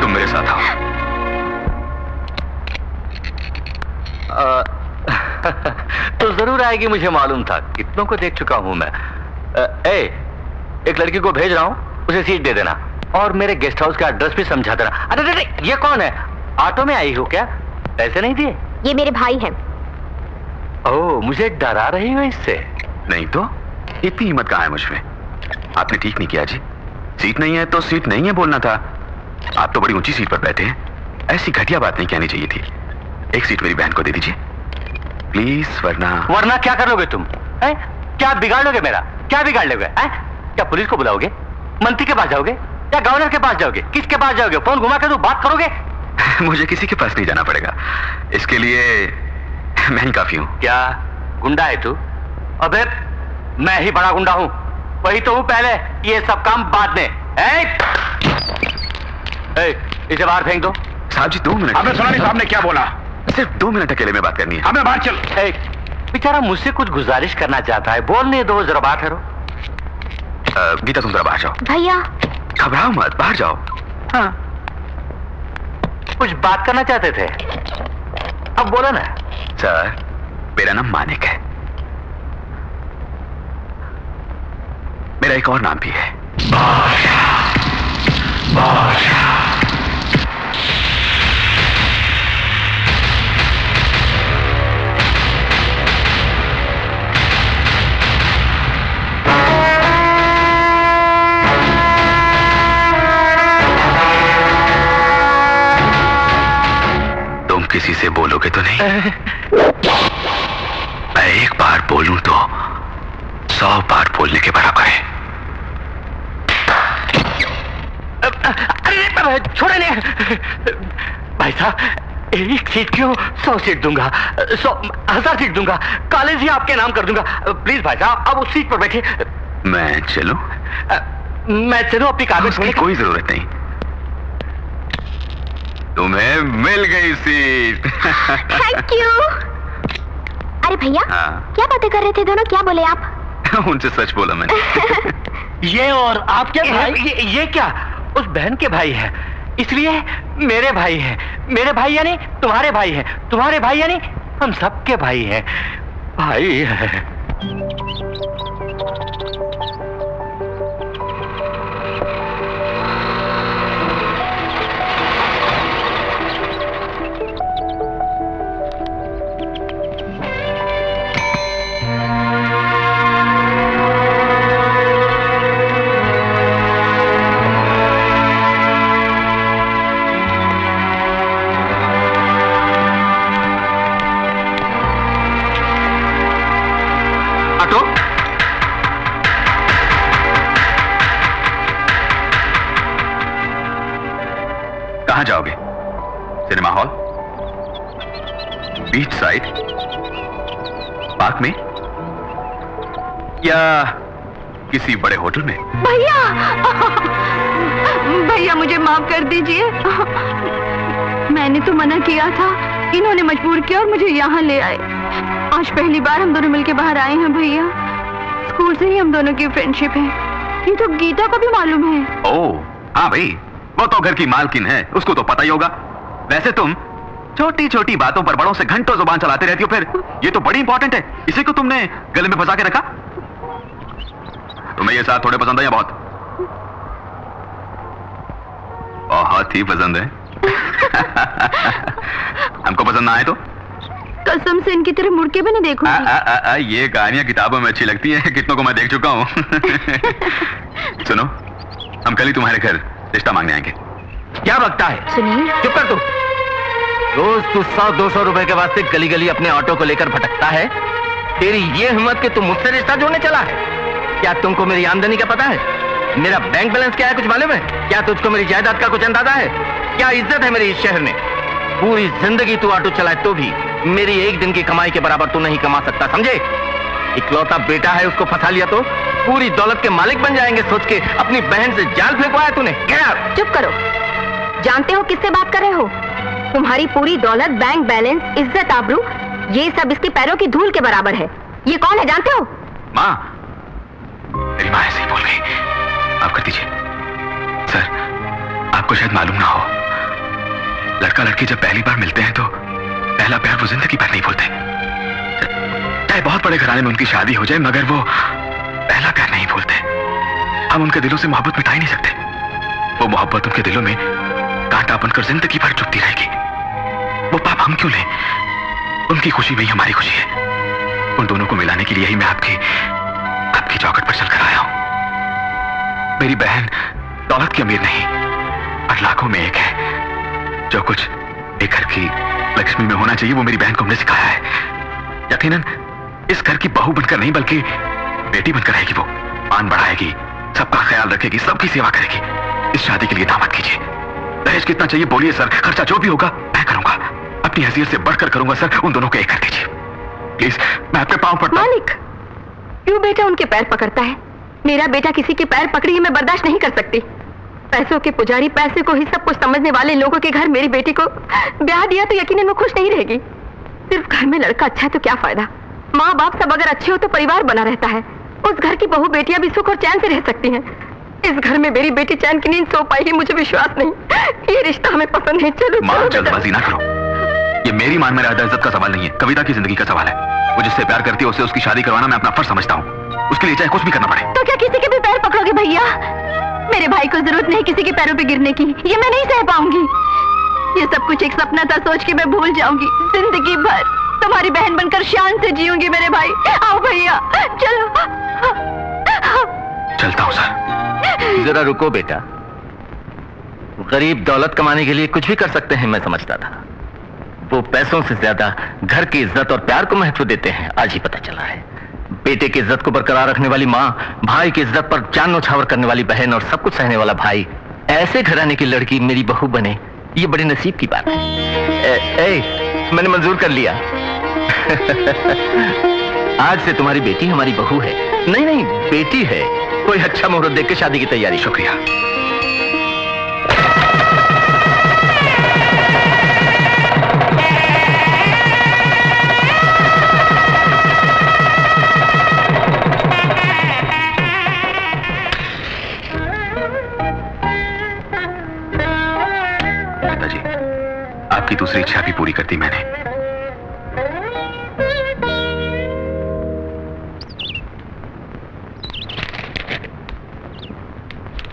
तुम मेरे साथ आओ। तो जरूर आएगी, मुझे मालूम था। कितनों को देख चुका हूं मैं। एक लड़की को भेज रहा हूं, उसे सीट दे देना और मेरे गेस्ट हाउस का एड्रेस भी समझा देना। अरे अरे ये कौन है? ऑटो में आई हो क्या? पैसे नहीं दिए? ये मेरे भाई हैं। ओह, मुझे डरा रही हो इससे? नहीं तो इतनी हिम्मत कहाँ है मुझमें? आपने ठीक नहीं किया जी। सीट नहीं है तो सीट नहीं है बोलना था। आप तो बड़ी ऊंची सीट पर बैठे हैं, ऐसी घटिया बात नहीं कहनी चाहिए थी। एक सीट मेरी बहन को दे दीजिए प्लीज, वरना क्या कर लोगे तुम? क्या बिगाड़ लोगे मेरा? क्या बिगाड़ लोगे? क्या पुलिस को बुलाओगे? मंत्री के पास जाओगे या गवर्नर के पास जाओगे? किसके पास जाओगे? फोन घुमा के तो बात करोगे? मुझे किसी के पास नहीं जाना पड़ेगा, इसके लिए मैं ही काफी हूँ। क्या गुंडा है तू? अबे मैं ही बड़ा गुंडा हूँ, वही तो हूँ पहले, ये सब काम बाद में। इसे बाहर फेंक दो। साहब जी 2 मिनट। आपने सुना नहीं साहब ने क्या बोला? सिर्फ 2 मिनट अकेले में बात करनी है। हमें बाहर चल। बेचारा मुझसे कुछ गुजारिश करना चाहता है, बोलने दो, जरा बात करो। गीता तुम जरा बाहर जाओ। भैया घबराओ मत, बाहर जाओ। हाँ, कुछ बात करना चाहते थे, अब बोलो ना। सर मेरा नाम मानिक है, मेरा एक और नाम भी है, तुम किसी से बोलोगे तो नहीं? मैं एक बार बोलूं तो 100 बार बोलने के बराबर है। अरे छोड़े नहीं भाई साहब, एक सीट क्यों, 100 सीट दूंगा, 100,000 सीट दूंगा, कॉलेज ही आपके नाम कर दूंगा। प्लीज भाई साहब, अब उस सीट पर बैठे। मैं चलूं? मैं चलूं अपनी कागज की कोई जरूरत नहीं, तुम्हें मिल गई सीट। Thank you. अरे भैया क्या बातें कर रहे थे दोनों? क्या बोले आप? उनसे सच बोला मैंने। ये और आपके भाई? ये क्या, उस बहन के भाई है, इसलिए मेरे भाई हैं। मेरे भाई यानी तुम्हारे भाई हैं, तुम्हारे भाई यानी हम सबके भाई हैं। भाई है। कहां जाओगे? Cinema hall, beach side, park में या किसी बड़े होटल में? भैया भैया मुझे माफ कर दीजिए, मैंने तो मना किया था, इन्होंने मजबूर किया और मुझे यहाँ ले आए। आज पहली बार हम दोनों मिलके बाहर आए हैं भैया। स्कूल से ही हम दोनों की फ्रेंडशिप है, ये तो गीता को भी मालूम है। ओह हाँ भाई, वो तो घर की मालकिन है, उसको तो पता ही होगा। वैसे तुम छोटी छोटी बातों पर बड़ों से घंटों जुबान चलाते रहती हो, फिर ये तो बड़ी इंपॉर्टेंट है, इसी को तुमने गले में फंसा के रखा। तुम्हें ये साथ थोड़े पसंद है या बहुत? बहुत ही पसंद है। हमको पसंद ना आए तो कसम से इनकी तरह मुड़ के भी नहीं देखूंगी। ये कहानियां किताबों में अच्छी लगती हैं, कितनों को मैं देख चुका हूं। सुनो, हम कल ही तुम्हारे घर रिश्ता मांगने आएंगे। क्या बकता है? सुनिए, चुप कर तू। रोज तू 100-200 रुपए के वास्ते गली गली अपने ऑटो को लेकर भटकता है। तेरी ये हिम्मत कि तू मुझसे रिश्ता जोड़ने चला है? क्या तुमको मेरी आमदनी का पता है? मेरा बैंक बैलेंस क्या है कुछ मालूम है? क्या तुझको मेरी जायदाद का कुछ अंदाजा है? क्या इज्जत है मेरी इस शहर में? पूरी जिंदगी तू ऑटो चलाए तो भी मेरी एक दिन की कमाई के बराबर तू नहीं कमा सकता, समझे? इकलौता बेटा है, उसको फंसा लिया तो पूरी दौलत के मालिक बन जाएंगे सोच के अपनी बहन से जाल फेंकवाया तूने। क्या? चुप करो। जानते हो किससे बात कर रहे हो? तुम्हारी पूरी दौलत, बैंक बैलेंस, इज्जत, आबरू, ये सब इसके पैरों की धूल के बराबर है। ये कौन है जानते हो? माँ, मेरी माँ ऐसे ही बोल गई। माफ कर दीजिए सर, आपको शायद मालूम ना हो, लड़का लड़की जब पहली बार मिलते हैं तो पहला प्यार वो जिंदगी भर नहीं भूलते। चाहे बहुत बड़े घराने में उनकी शादी हो जाए, मगर वो पहला प्यार नहीं भूलते। हम उनके दिलों से मोहब्बत मिटा ही नहीं सकते। वो मोहब्बत उनके दिलों में कांटा बनकर जिंदगी भर चुभती रहेगी। वो पाप हम क्यों लें? उनकी खुशी में ही हमारी खुशी है। उन दोनों को मिलाने के लिए ही मैं आपकी चौखट पर चलकर आया हूं। मेरी बहन दौलत की अमीर नहीं, पर लाखों में एक है। जो कुछ एक घर की लक्ष्मी में होना चाहिए वो मेरी बहन को हमने सिखाया है। यकीनन इस घर की बहू बनकर नहीं बल्कि बेटी बनकर रहेगी। वो मान बढ़ाएगी, सबका ख्याल रखेगी, सबकी सेवा करेगी। इस शादी के लिए ना मत कीजिए। दहेज कितना चाहिए बोलिए सर, खर्चा जो भी होगा मैं करूंगा। अपनी हैसियत से बढ़कर करूंगा सर। उन दोनों को एक कर दीजिए प्लीज, मैं आपके पांव पड़ता हूं। मालिक, क्यों बेटा उनके पैर पकड़ता है? मेरा बेटा किसी के पैर पकड़ी मैं बर्दाश्त नहीं कर सकती। पैसों के पुजारी, पैसे को ही सब कुछ समझने वाले लोगों के घर मेरी बेटी को ब्याह दिया तो यकीनन वो खुश नहीं रहेगी। सिर्फ घर में लड़का अच्छा है तो क्या फायदा? माँ बाप सब अगर अच्छे हो तो परिवार बना रहता है। उस घर की बहू बेटियां भी सुख और चैन से रह सकती हैं। इस घर में मेरी बेटी चैन की नींद सो पाएगी, मुझे विश्वास नहीं। ये रिश्ता हमें पसंद नहीं। चलो माँ, जल्दबाजी ना करो। ये मेरी मान में रहता इज्जत का सवाल नहीं है, कविता की जिंदगी का सवाल है। वो जिससे प्यार करती है उससे उसकी शादी करवाना मैं अपना फर्ज समझता हूँ। उसके लिए चाहे कुछ भी करना पड़े। तो क्या किसी के भी पैर पकड़ोगे भैया? मेरे भाई को जरूरत नहीं किसी के पैरों पे गिरने की। ये मैं नहीं सह पाऊंगी। ये सब कुछ एक सपना था, सोच के मैं भूल जाऊंगी। जिंदगी भर तुम्हारी बहन बनकर शान से जीऊंगी मेरे भाई। आओ भैया, चलो। चलता हूँ सर। जरा रुको बेटा, गरीब दौलत कमाने के लिए कुछ भी कर सकते हैं मैं समझता था। वो पैसों से ज्यादा घर की इज्जत और प्यार को महत्व देते हैं, आज ही पता चला है। बेटे की इज्जत को बरकरार रखने वाली माँ, भाई की इज्जत पर जान न्यौछावर करने वाली बहन और सब कुछ सहने वाला भाई, ऐसे घराने की लड़की मेरी बहू बने, ये बड़ी नसीब की बात है। मैंने मंजूर कर लिया। आज से तुम्हारी बेटी हमारी बहू है। नहीं नहीं, बेटी है। कोई अच्छा मुहूर्त देख के शादी की तैयारी। शुक्रिया। पिताजी, आपकी दूसरी इच्छा भी पूरी कर दी मैंने।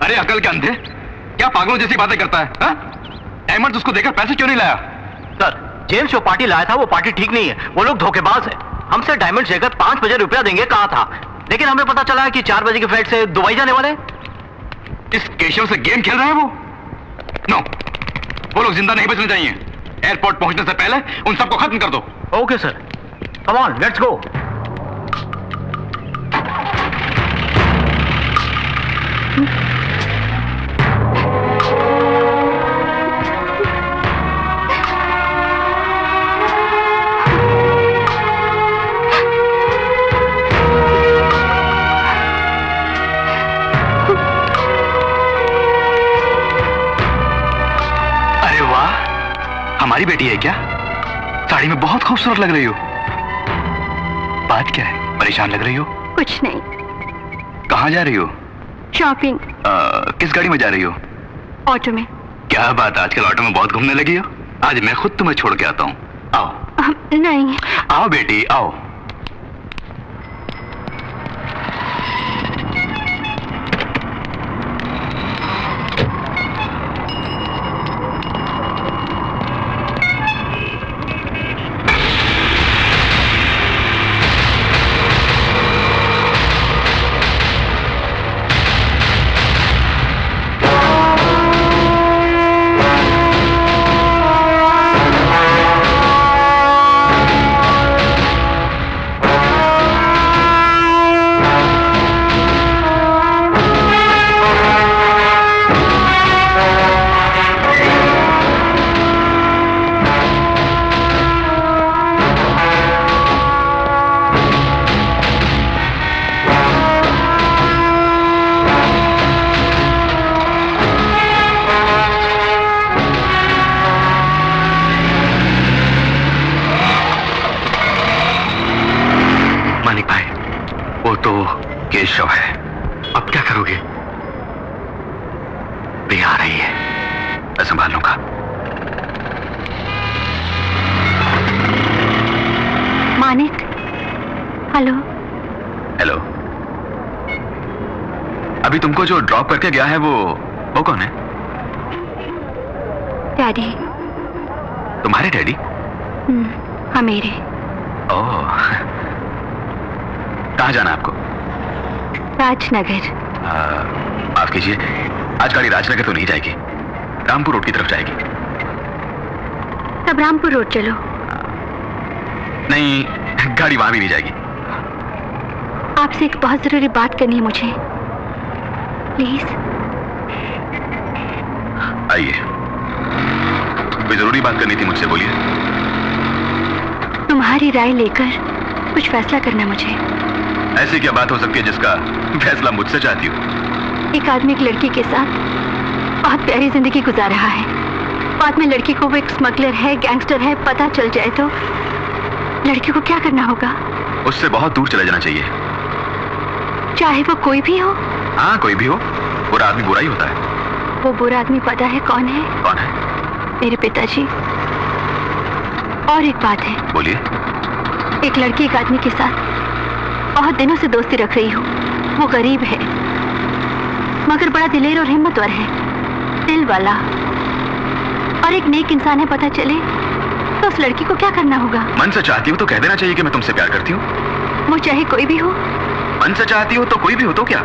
अरे अकल के अंधे, क्या पागलों जैसी बातें करता है? डायमंड उसको देकर पैसे क्यों नहीं लाया? सर, जेम्स जो पार्टी लाया था वो पार्टी ठीक नहीं है। वो लोग धोखेबाज है। हमसे डायमंड लेकर 5 बजे रुपया देंगे कहा था, लेकिन हमें पता चला है कि 4 बजे की फ्लाइट से दुबई जाने वाले। इस केशव से गेम खेल रहे हैं वो? नो, वो लोग जिंदा नहीं बचने चाहिए। एयरपोर्ट पहुंचने से पहले उन सबको खत्म कर दो। Okay sir, come on, let's go. हमारी बेटी है क्या? साड़ी में बहुत खूबसूरत लग रही हो। बात क्या है? परेशान लग रही हो? कुछ नहीं। कहाँ जा रही हो? शॉपिंग। किस गाड़ी में जा रही हो? ऑटो में। क्या बात, आजकल ऑटो में बहुत घूमने लगी हो। आज मैं खुद तुम्हें छोड़ के आता हूँ। आओ। नहीं। आओ बेटी, आओ। वो तो केशव है। अब क्या करोगे? प्रिया आ रही है, मैं संभाल लूंगा। मानिक, हेलो। हेलो। अभी तुमको जो ड्रॉप करके गया है वो कौन है? डैडी। तुम्हारे डैडी? हाँ, मेरे। ओह, कहाँ जाना आपको? राजनगर। माफ कीजिए, आज गाड़ी राजनगर तो नहीं जाएगी, रामपुर रोड की तरफ जाएगी। तब रामपुर रोड चलो। नहीं, गाड़ी वहां भी नहीं जाएगी। आपसे एक बहुत जरूरी बात करनी है मुझे, प्लीज। आइए, कोई जरूरी बात करनी थी मुझसे, बोलिए। तुम्हारी राय लेकर कुछ फैसला करना मुझे। ऐसी क्या बात हो सकती है जिसका फैसला मुझसे चाहती हो? एक आदमी एक लड़की के साथ बहुत प्यारी जिंदगी गुजार रहा है। बाद में लड़की को वो एक स्मगलर है, गैंगस्टर है, पता चल जाए तो लड़की को क्या करना होगा? उससे बहुत दूर चले जाना चाहिए। चाहे वो कोई भी हो? हाँ, कोई भी हो, बुरा आदमी बुरा ही होता है। वो बुरा आदमी पता है कौन है? कौन है? मेरे पिताजी। और एक बात है। बोलिए। एक लड़की एक आदमी के साथ बहुत दिनों से दोस्ती रख रही हो। वो गरीब है मगर बड़ा दिलेर और हिम्मतवर है, दिल वाला, और एक नेक इंसान है। पता चले तो उस लड़की को क्या करना होगा? मन से चाहती हो तो कह देना चाहिए कि मैं तुमसे प्यार करती हूँ। वो चाहे कोई भी हो। मन से चाहती हो तो कोई भी हो तो क्या?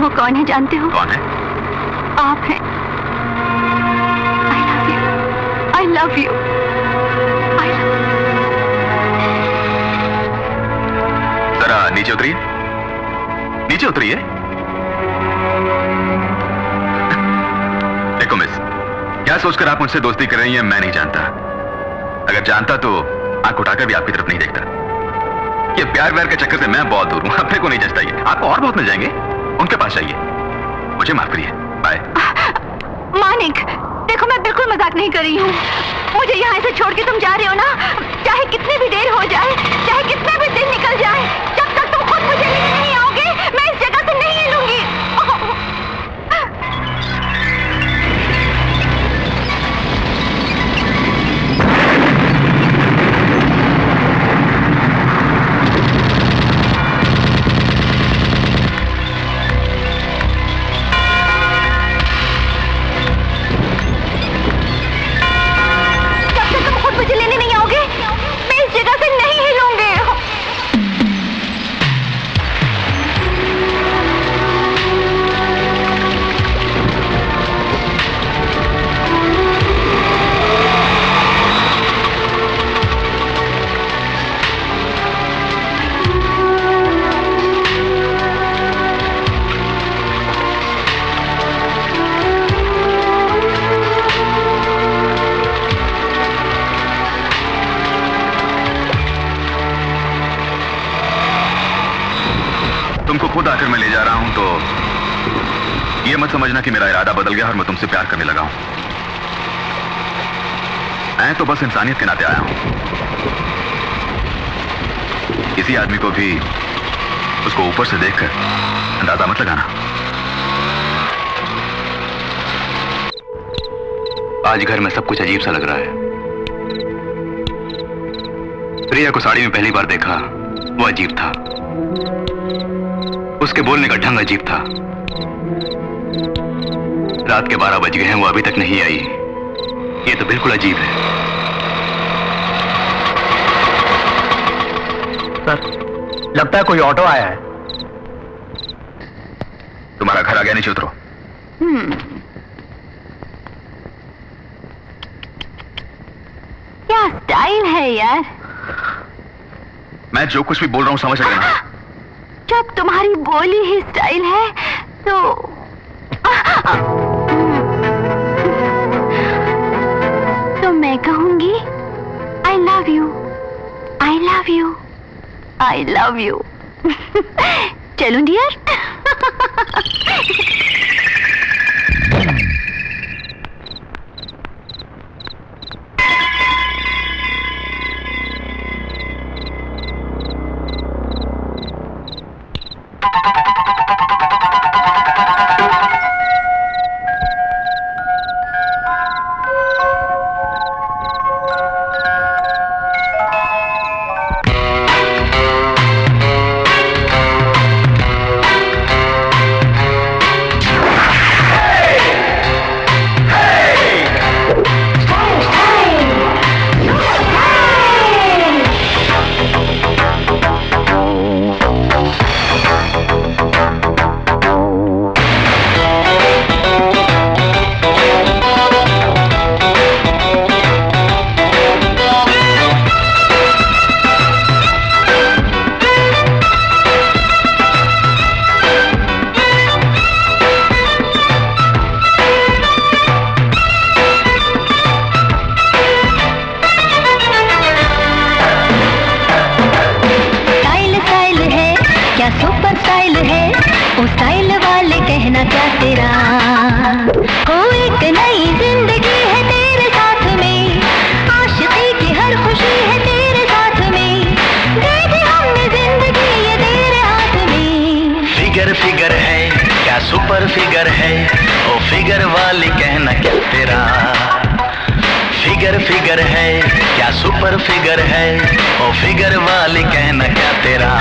वो कौन है जानते हो? कौन है? आप हैं। I love you. जरा नीचे उतरिए, नीचे उतरिए। देखो मिस, क्या सोचकर आप मुझसे दोस्ती कर रही हैं मैं नहीं जानता। अगर जानता तो आंख उठाकर भी आपकी तरफ नहीं देखता। ये प्यार व्यार के चक्कर से मैं बहुत दूर हूं, अपने को नहीं जचता ये। आपको और बहुत मिल जाएंगे, उनके पास जाइए। मुझे माफ करिए, बाय। मानिक, देखो मैं बिल्कुल मजाक नहीं कर रही हूँ। मुझे यहाँ से छोड़ के तुम जा रहे हो ना, चाहे कितनी भी देर हो जाए, चाहे कितने भी दिन निकल जाए, जब तक तुम खुद मुझे लेने नहीं आओगे मैं इस जगह से नहीं हिलूंगी। मुझे लेने नहीं आओगे मैं इस जगह से नहीं हिलूंगी। तुमको खुद आकर मैं ले जा रहा हूं तो ये मत समझना कि मेरा इरादा बदल गया और मैं तुमसे प्यार करने लगा हूं। मैं तो बस इंसानियत के नाते आया हूं। किसी आदमी को भी उसको ऊपर से देखकर अंदाजा मत लगाना। आज घर में सब कुछ अजीब सा लग रहा है। प्रिया को साड़ी में पहली बार देखा, वो अजीब था। उसके बोलने का ढंग अजीब था। रात के 12 बज गए हैं, वो अभी तक नहीं आई। ये तो बिल्कुल अजीब है। सर, लगता है कोई ऑटो आया है। तुम्हारा घर आ गया, नीचे उतरो। क्या स्टाइल है यार। मैं जो कुछ भी बोल रहा हूं समझ रहे ना? जब तुम्हारी बोली ही स्टाइल है तो मैं कहूंगी I love you, I love you, I love you. चलूं डियर? सुपर फिगर है ओ फिगर वाली कहना क्या तेरा। फिगर फिगर है क्या सुपर फिगर है ओ फिगर वाली कहना क्या तेरा।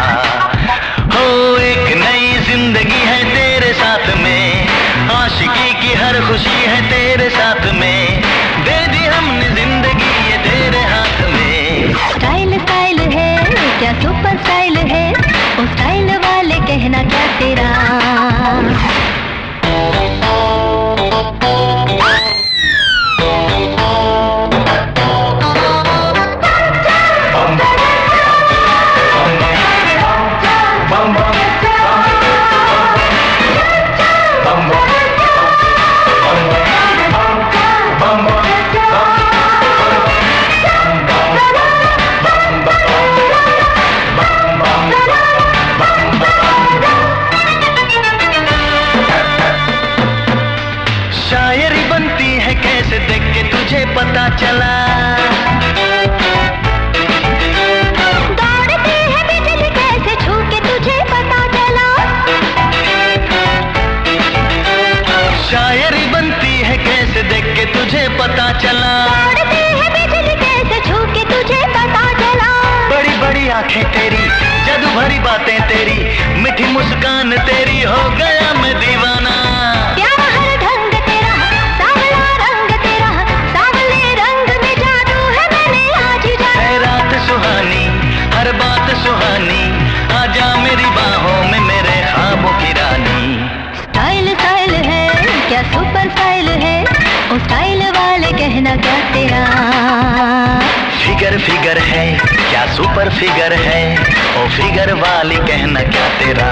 हो एक नई जिंदगी है तेरे साथ में, आशिकी की हर खुशी है तेरे साथ में, दे दी हमने जिंदगी ये तेरे हाथ में। स्टाइल स्टाइल है क्या सुपर स्टाइल है ओ स्टाइल वाले कहना क्या तेरा। पता चला दौड़ती है बिजली कैसे छू के तुझे पता चला। शायरी बनती है कैसे देख के तुझे पता चला। दौड़ती है बिजली कैसे छू के तुझे पता चला। बड़ी बड़ी आंखें तेरी, जादू भरी बातें तेरी, मीठी मुस्कान तेरी, हो गया मैं दीवाना। हर बात सुहानी, आजा मेरी बाहों में मेरे ख्वाबों की रानी। स्टाइल स्टाइल है क्या सुपर स्टाइल है ओ स्टाइल वाले कहना क्या तेरा। फिगर फिगर है क्या सुपर फिगर है ओ फिगर वाली कहना क्या तेरा।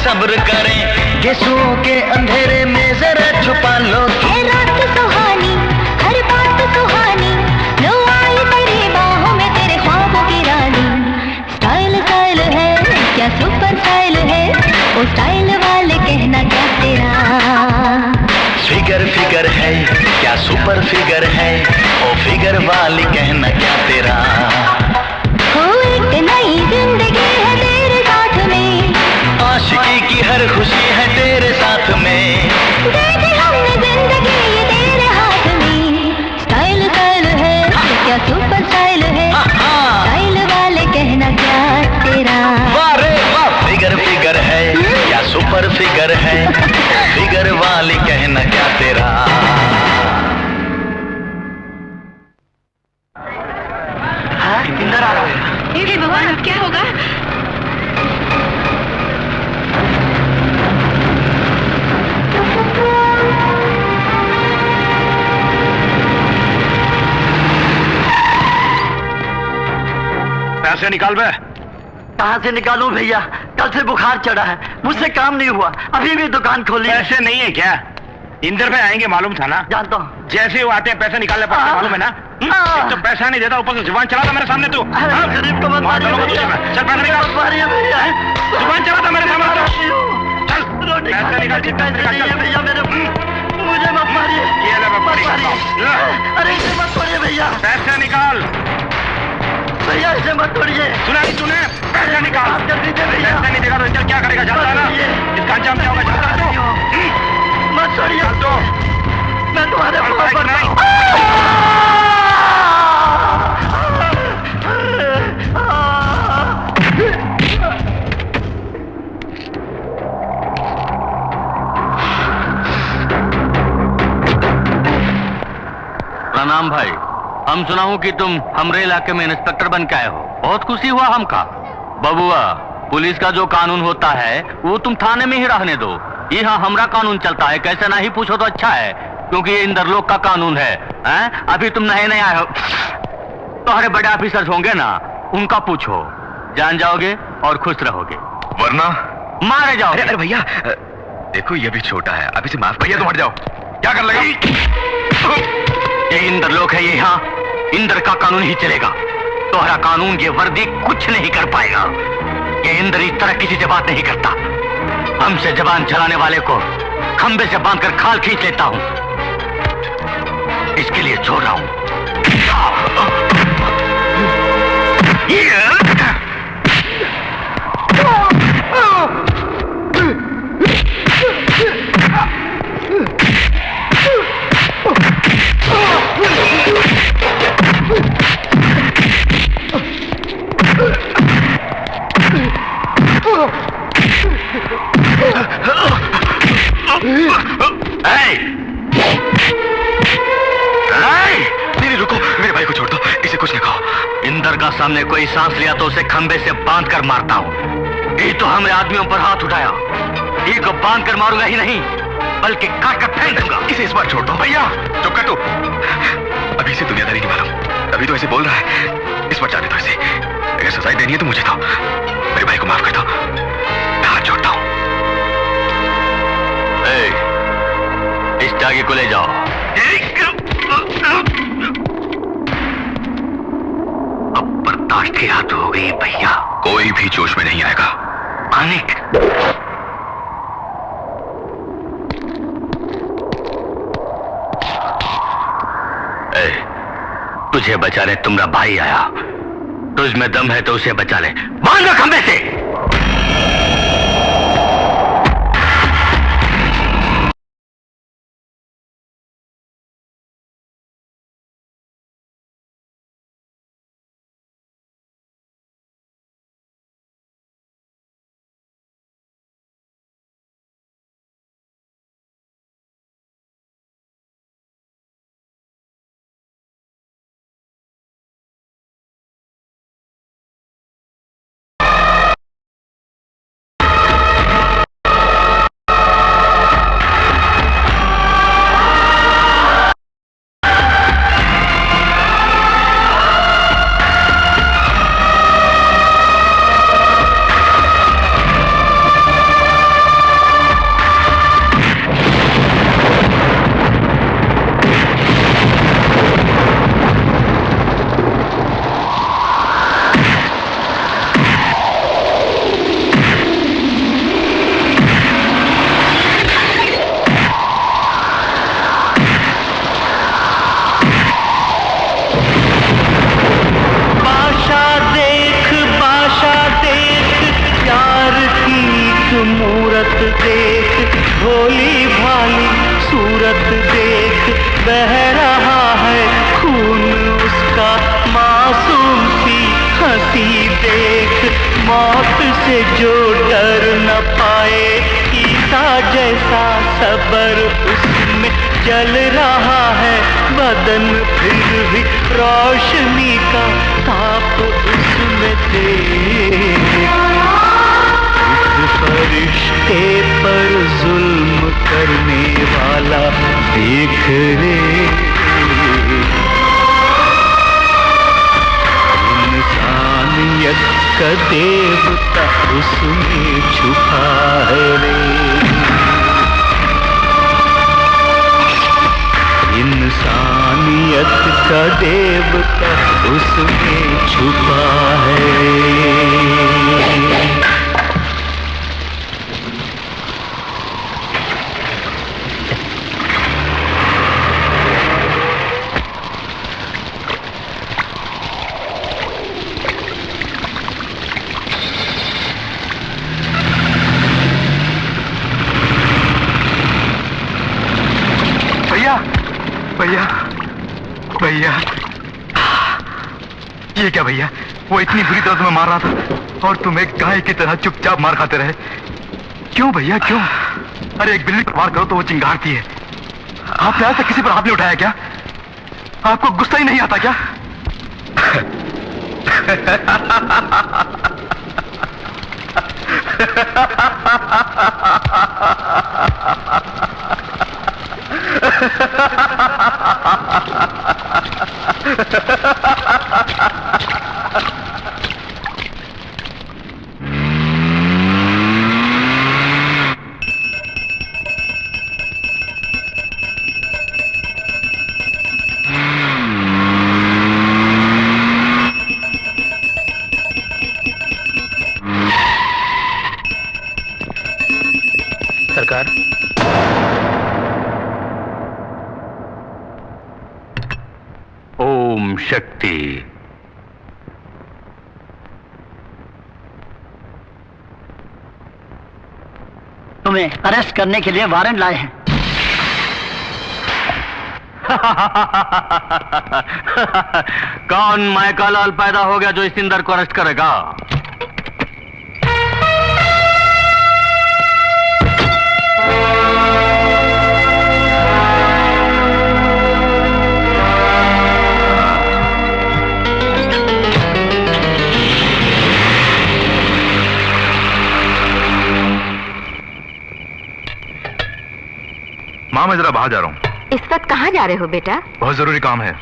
सब्र करें गेसुओं के अंधेरे में जरा छुपा लो। है रात सुहानी हर बात सुहानी, लो आई तेरी बाहों में तेरे ख्वाबों की रानी। स्टाइल स्टाइल है क्या सुपर स्टाइल है ओ स्टाइल वाले कहना क्या तेरा। फिगर फिगर है क्या सुपर फिगर है ओ फिगर वाली कहना क्या तेरा। हो एक नई इंदर आ रहा है। हे भगवान, अब क्या होगा? पैसे निकाल बे। कहाँ से निकालूं भैया? कल से बुखार चढ़ा है, मुझसे काम नहीं हुआ, अभी भी दुकान खोली। पैसे नहीं है क्या? इंदर भाई आएंगे मालूम था ना? जानता हूँ। जैसे वो आते हैं पैसे निकालने पड़ते हैं, मालूम है ना? एक तो पैसा नहीं देता, ऊपर से जुबान चलाता मेरे सामने तू। गरीब को मत मारिए भैया। चल पैसा निकाल। जुबान चलाता मेरे सामने तो। चल रोटी पैसे निकाल। भैया मेरे, मुझे मत मारिए। ये ले मत मारिए। अरे इसे मत तोड़िए भैया। पैसे निकाल। भैया इसे मत तोड़िए। सुना नहीं तूने? पैसे निकाल। आप कर दीजिए भैया। पैसे नहीं देगा तो इंदर क्या करेगा जानता है ना? इसका अंजाम क्या होगा जानता है तू? मत छोड़िए तो मैं तुम्हारे ऊपर प्रणाम भाई। हम सुना हूं कि तुम हमरे इलाके में इंस्पेक्टर बन के आए हो, बहुत खुशी हुआ हमका। बबुआ, पुलिस का जो कानून होता है वो तुम थाने में ही रहने दो। यहाँ हमरा कानून चलता है, कैसे नहीं पूछो तो अच्छा है, क्योंकि ये इंदर लोग का कानून है। अभी तुम नए आए हो, तुम्हारे बड़े ऑफिसर्स होंगे ना, उनका पूछो, जान जाओगे और खुश रहोगे, वरना मारे जाओगे। अरे भैया देखो, ये भी छोटा है, अभी से माफ। भैया तुम हट जाओ। क्या कर लगे? ये इंदर लोग है, ये यहाँ इंदर का कानून ही चलेगा। तुम्हारा कानून ये वर्दी कुछ नहीं कर पाएगा। ये इंदर इस तरह किसी से बात नहीं करता। हमसे जबान चलाने वाले को खंबे से बांधकर खाल खींच लेता हूं। इसके लिए छोड़ रहा हूं। नहीं रुको, मेरे भाई को छोड़ दो, इसे कुछ न कहो। इंदर का सामने कोई सांस लिया तो उसे खंबे से बांध कर मारता हूं। ये तो हमने आदमियों पर हाथ उठाया, ये को बांध कर मारूंगा ही नहीं, बल्कि काट कर फेंक दूंगा। इसे इस बार छोड़ दो। भैया चुप कर तू, अभी से दुनियादारी नहीं मालूम, अभी तो ऐसे बोल रहा है। इस बार जाने दो इसे, अगर सजाई देनी है तो मुझे दो, मेरे भाई को माफ कर दो, मैं हाथ जोड़ता हूं। इस टागे को ले जाओ। अब बर्दाश्त की हद हो गई भैया, कोई भी जोश में नहीं आएगा। मानिक, तुझे बचाने तुम्हारा भाई आया, तुझ में दम है तो उसे बचा ले, बांध दो खंबे से। जल रहा है बदन, फिर भी रोशनी का ताप तो उसमें थे। उस फरिश्ते पर जुल्म करने वाला देख रे, इंसानियत का देवता उसमें छुपा है रे। इंसानियत का देवता उसमें छुपा है। भैया भैया, ये क्या भैया? वो इतनी बुरी तरह तुम्हें मार रहा था और तुम एक गाय की तरह चुपचाप मार खाते रहे। क्यों भैया क्यों? अरे एक बिल्ली को मार करो तो वो चिंगारती है। आपने आज तक किसी पर हाथ नहीं उठाया क्या? आपको गुस्सा ही नहीं आता क्या? सरकार, ओम शक्ति। तुम्हें अरेस्ट करने के लिए वारंट लाए हैं। कौन मायका लाल पैदा हो गया जो इस इंदर को अरेस्ट करेगा? माँ मैं जरा बाहर जा रहा हूँ। इस वक्त कहाँ जा रहे हो बेटा? बहुत जरूरी काम है,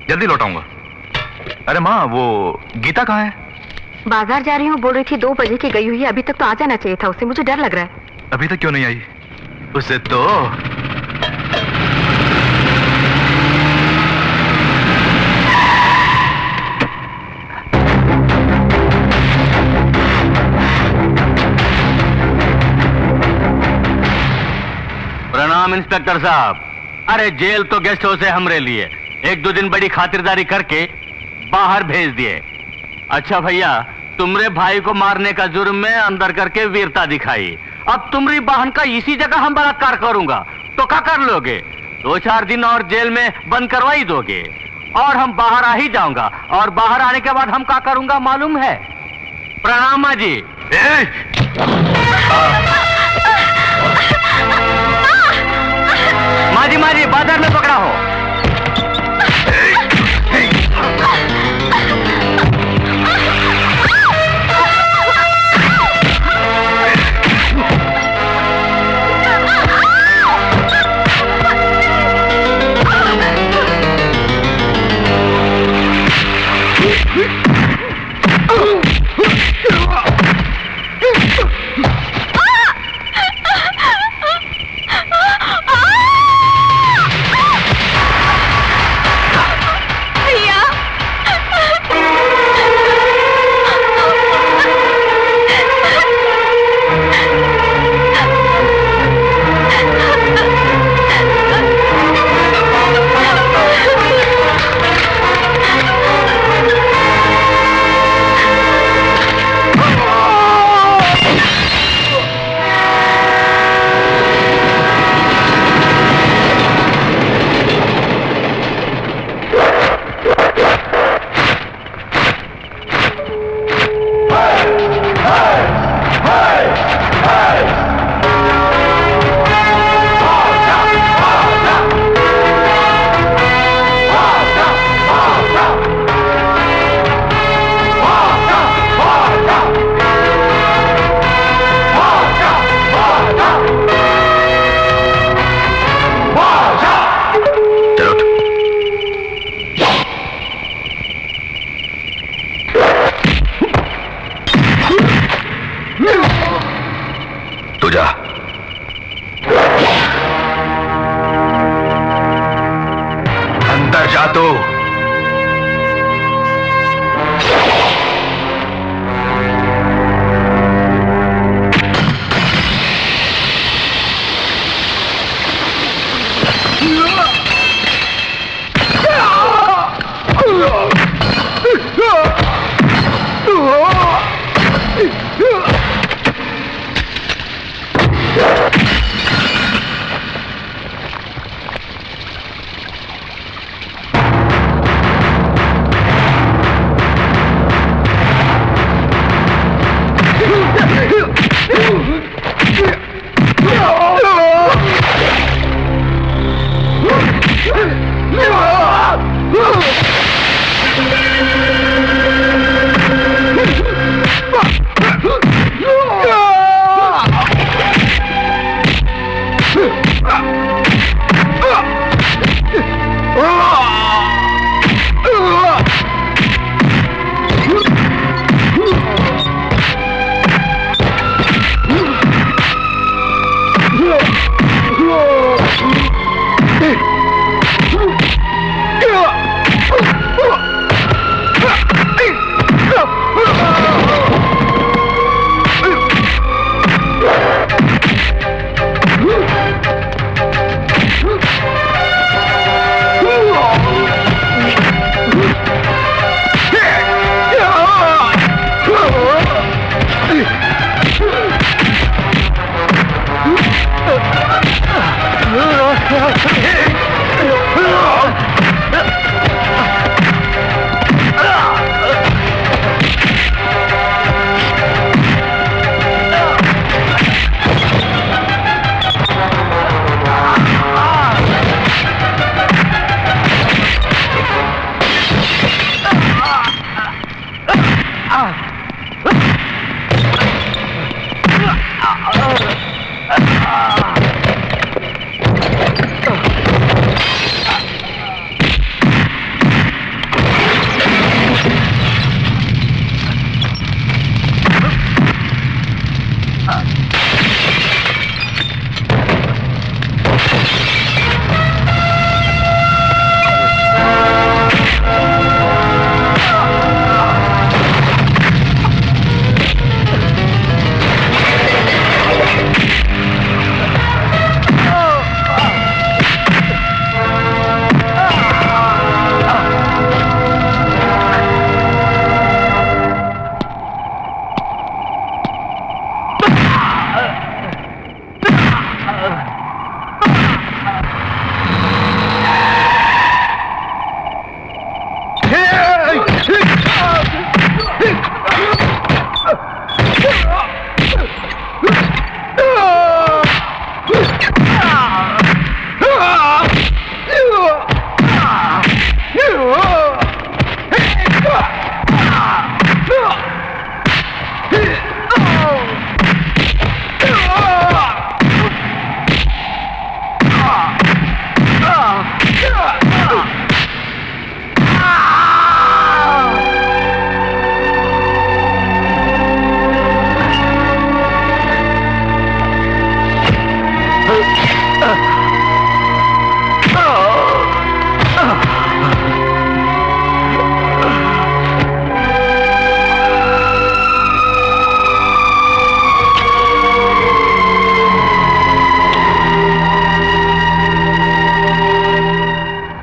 जल्दी लौटाऊंगा। अरे माँ वो गीता कहाँ है? बाजार जा रही हूँ बोल रही थी, 2 बजे की गई हुई है, अभी तक तो आ जाना चाहिए था उसे, मुझे डर लग रहा है। अभी तक क्यों नहीं आई? उसे तो प्रणाम इंस्पेक्टर साहब। अरे जेल तो गेस्ट हाउस है हमरे लिए, 1-2 दिन बड़ी खातिरदारी करके बाहर भेज दिए। अच्छा भैया, तुमरे भाई को मारने का जुर्म में अंदर करके वीरता दिखाई, अब तुम्हारी बहन का इसी जगह हम बलात्कार करूंगा तो क्या कर लोगे? 2-4 दिन और जेल में बंद करवा ही दोगे और हम बाहर आ ही जाऊंगा, और बाहर आने के बाद हम क्या करूंगा मालूम है? प्रणाम माँ जी। माँ जी बाजार में पकड़ा हो।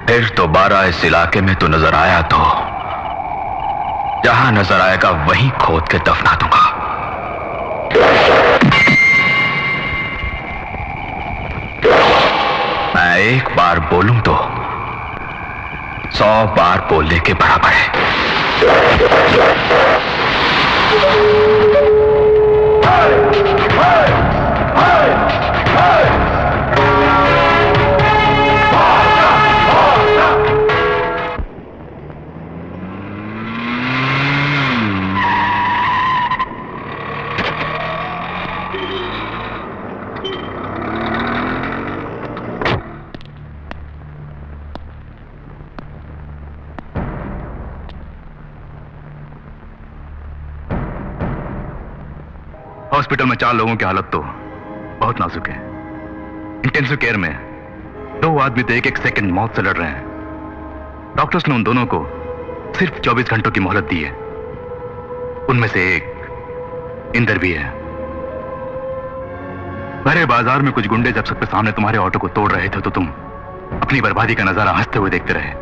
फिर दोबारा इस इलाके में तो नजर आया तो जहां नजर आएगा वहीं खोद के दफना दूंगा। मैं एक बार बोलूं तो 100 बार बोलने के बराबर है। हॉस्पिटल में 4 लोगों की हालत तो बहुत नाजुक है। इंटेंसिव केयर में 2 आदमी तो एक सेकंड मौत से लड़ रहे हैं। डॉक्टर्स ने उन दोनों को सिर्फ 24 घंटों की मोहलत दी है। उनमें से एक इंदर भी है। भरे बाजार में कुछ गुंडे जब सबके सामने तुम्हारे ऑटो को तोड़ रहे थे तो तुम अपनी बर्बादी का नजारा हंसते हुए देखते रहे।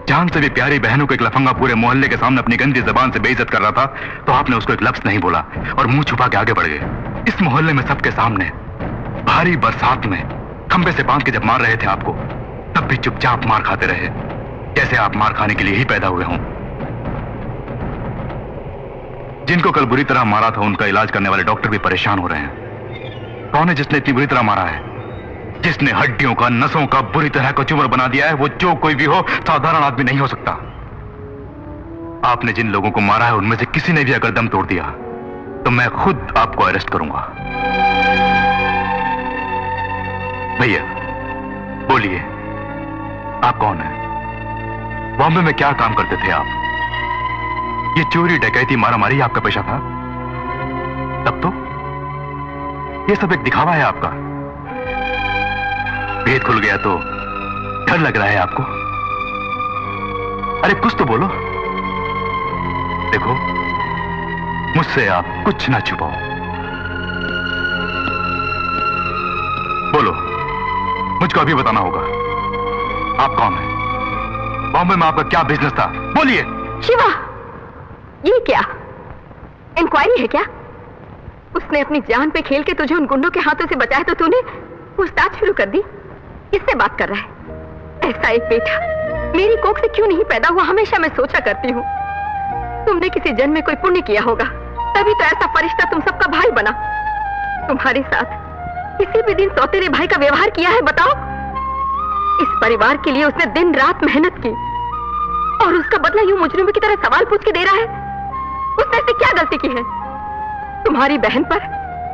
जान से भी प्यारी बहनों को एक लफंगा पूरे मोहल्ले के सामने अपनी गंदी जबान से बेइज्जत कर रहा था तो आपने उसको एक लफ्ज नहीं बोला और मुंह छुपा के आगे बढ़ गए। इस मोहल्ले में सबके सामने भारी बरसात में खंबे से बांध के जब मार रहे थे आपको, तब भी चुपचाप मार खाते रहे, जैसे आप मार खाने के लिए ही पैदा हुए हों। जिनको कल बुरी तरह मारा था उनका इलाज करने वाले डॉक्टर भी परेशान हो रहे हैं। कौन है जिसने इतनी बुरी तरह मारा है? जिसने हड्डियों का, नसों का बुरी तरह का चूमर बना दिया है, वो जो कोई भी हो, साधारण आदमी नहीं हो सकता। आपने जिन लोगों को मारा है उनमें से किसी ने भी अगर दम तोड़ दिया तो मैं खुद आपको अरेस्ट करूंगा। भैया बोलिए, आप कौन हैं? बॉम्बे में क्या काम करते थे आप? ये चोरी, डकैती, मारामारी आपका पेशा था? तब तो ये सब एक दिखावा है आपका। भेद खुल गया तो डर लग रहा है आपको? अरे कुछ तो बोलो। देखो, मुझसे आप कुछ ना छुपाओ। बोलो, मुझको अभी बताना होगा। आप कौन हैं? बॉम्बे में आपका क्या बिजनेस था? बोलिए। शिवा, ये क्या इंक्वायरी है क्या? उसने अपनी जान पे खेल के तुझे उन गुंडों के हाथों से बचाया तो तूने पूछताछ शुरू कर दी। किससे बात कर रहा है? ऐसा एक बेटा मेरी कोख से क्यों नहीं पैदा हुआ, हमेशा मैं सोचा करती हूँ। तुमने किसी जन्म में कोई पुण्य किया होगा, तभी तो ऐसा फरिश्ता तुम सबका भाई बना। तुम्हारे साथ किसी भी दिन सौतेरे भाई का व्यवहार किया है? बताओ। इस परिवार के लिए उसने दिन रात मेहनत की और उसका बदला यूं मुजरिमों की तरह सवाल पूछ के दे रहा है। उसने ऐसी क्या गलती की है? तुम्हारी बहन पर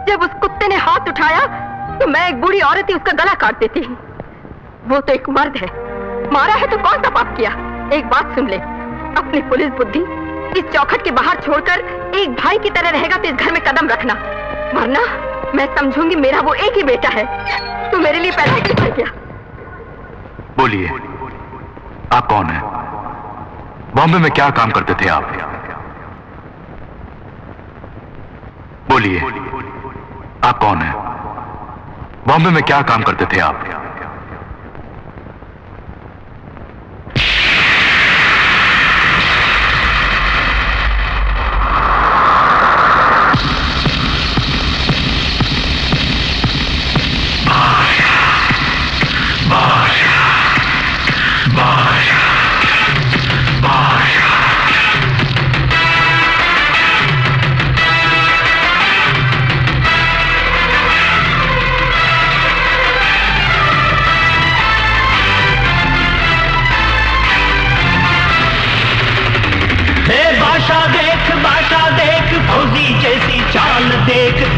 जब उस कुत्ते ने हाथ उठाया तो मैं एक बूढ़ी औरत ही उसका गला काट देती। वो तो एक मर्द है, मारा है तो कौन सा पाप किया? एक बात सुन ले, अपनी पुलिस बुद्धि इस चौखट के बाहर छोड़कर एक भाई की तरह रहेगा तो इस घर में कदम रखना, वरना मैं समझूंगी मेरा वो एक ही बेटा है। तू मेरे लिए पैदा क्यों कर गया? बोलिए, आप कौन हैं? बॉम्बे में क्या काम करते थे आप? बोलिए, आप कौन हैं? बॉम्बे में क्या काम करते थे आप?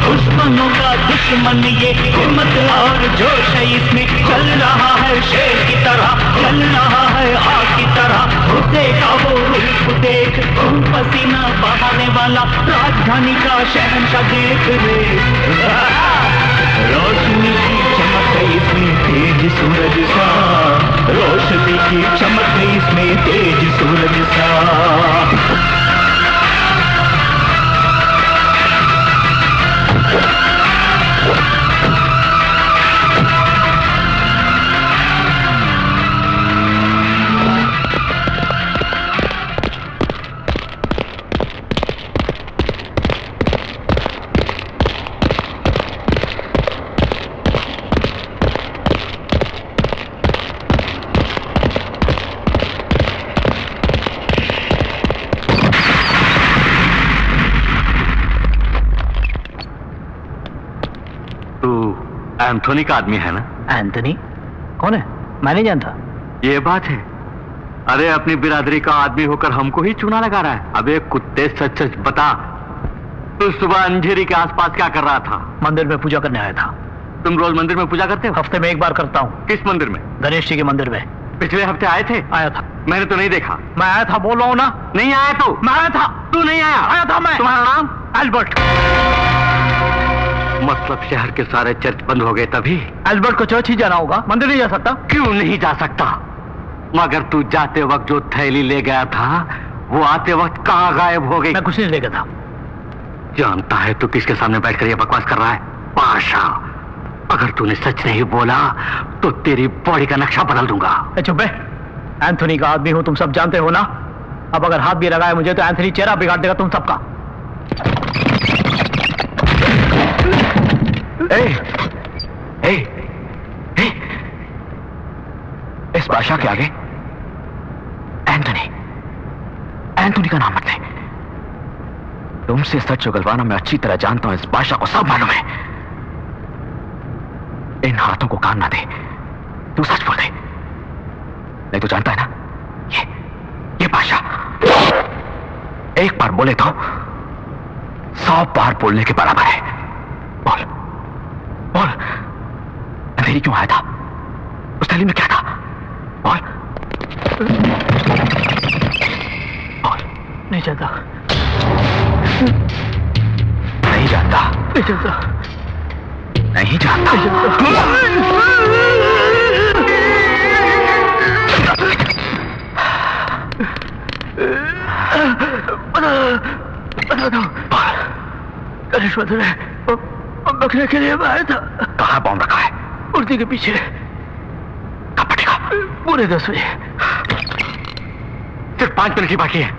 दुश्मनों का दुश्मन ये हिम्मत और जोश है इसमें, चल रहा है शेर की तरह, चल रहा है आग की तरह। उसे का वो रूप देख, खून पसीना बहाने वाला राजधानी का शहंशाह देख रे। रोशनी की चमक है इसमें तेज सूरज सा, रोशनी की चमक है इसमें तेज सूरज सा। एंथोनी का आदमी है ना? एंथोनी कौन है? मैं नहीं जानता। ये बात है। अरे अपनी बिरादरी का आदमी होकर हमको ही चूना लगा रहा है। अबे कुत्ते, सच सच बता, तू सुबह अंधेरी के आसपास क्या कर रहा था? मंदिर में पूजा करने आया था। तुम रोज मंदिर में पूजा करते हो? हफ्ते में एक बार करता हूँ। किस मंदिर में? गणेश जी के मंदिर में। पिछले हफ्ते आए थे? आया था। मैंने तो नहीं देखा। मैं आया था, बोल रहा हूँ ना। नहीं आया तो? मैं आया था। तू नहीं आया? आया था मैं। तुम्हारा नाम? एल्बर्ट। मतलब शहर के सारे चर्च बंद हो गए तभी? एल्बर्ट को चर्च ही जाना होगा, मंदिर नहीं जा सकता। क्यों नहीं जा सकता? मगर तू जाते वक्त जो थैली ले गया था वो आते वक्त कहाँ गायब हो गई? मैं कुछ नहीं ले गया था। जानता है तू किसके सामने बैठकर ये बकवास कर रहा है? पाशा, अगर तूने सच नहीं बोला तो तेरी बॉडी का नक्शा बदल दूंगा। चुप है, एंथोनी का आदमी हूं, तुम सब जानते हो ना। अब अगर हाथ भी लगाए मुझे तो एंथोनी चेहरा बिगाड़ देगा तुम सबका। इस बादशाह के आगे एंथोनी का नाम मत ले। तुमसे सच उगलवाना मैं अच्छी तरह जानता हूं, इस बादशाह को सब मालूम है। इन हाथों को काम ना दे, तू सच बोल दे। नहीं तो जानता है ना, ये बादशाह एक बार बोले तो 100 बार बोलने के बराबर है। बोल बोल, अंधेरी क्यों आया था? उस थैली में क्या था? बोल बोल। नहीं जानता। नहीं जानता? नहीं जानता। नहीं जानता। बता दो। गणेश मंदिर है, बकरे के लिए मैं आया था। कहाँ बॉम्ब रखा है? मूर्ति के पीछे। कब फटेगा? पूरे 10 बजे। सिर्फ 5 मिनट ही बाकी है।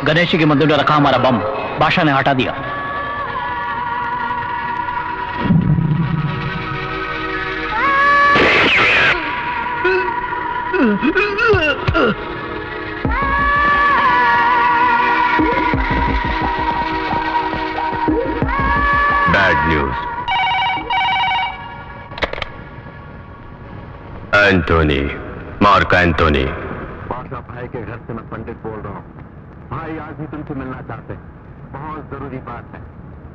गणेश जी के मंदिर में रखा हमारा बम बादशाह ने हटा दिया। Bad news. Antony, Mark Antony. बादशाह भाई के घर से मैं पंडित बोल रहा हूँ। भाई आज ही तुमसे मिलना चाहते हैं, बहुत जरूरी बात है।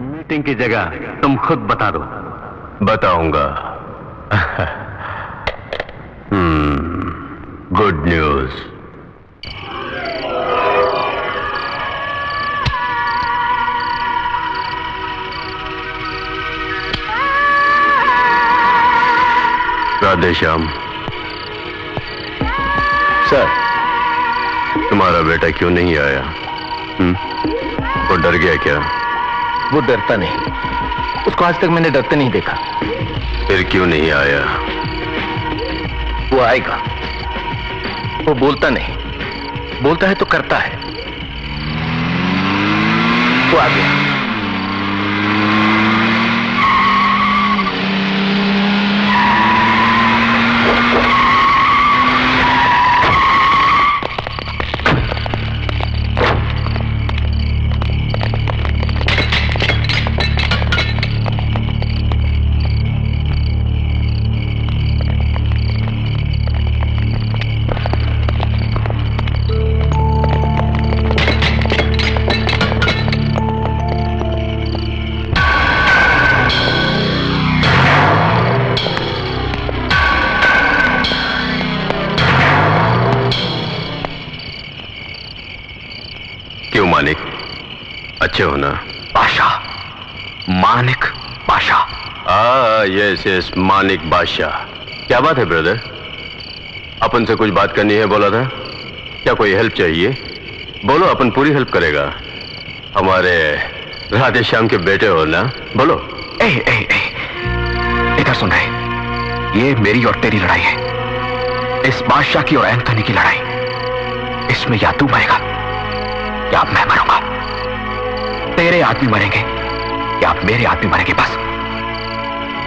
मीटिंग की जगह तुम खुद बता दो। बताऊंगा। Good news. राधेश्याम। सर, तुम्हारा बेटा क्यों नहीं आया? वो डर गया क्या? वो डरता नहीं, उसको आज तक मैंने डरते नहीं देखा। फिर क्यों नहीं आया? वो आएगा। वो बोलता नहीं, बोलता है तो करता है। वो आ गया। मानिक, अच्छे हो ना? बादशाह, मानिक बादशाह। यस यस, मानिक बादशाह। क्या बात है ब्रदर? अपन से कुछ बात करनी है बोला था। क्या कोई हेल्प चाहिए? बोलो, अपन पूरी हेल्प करेगा। हमारे राधेश्याम के बेटे हो ना, बोलो। इधर सुन रहे, ये मेरी और तेरी लड़ाई है। इस बादशाह की और एंथनी की लड़ाई। इसमें या तू मरेगा या मैं मरूंगा। तेरे आदमी मरेंगे या मेरे आदमी मरेंगे, बस।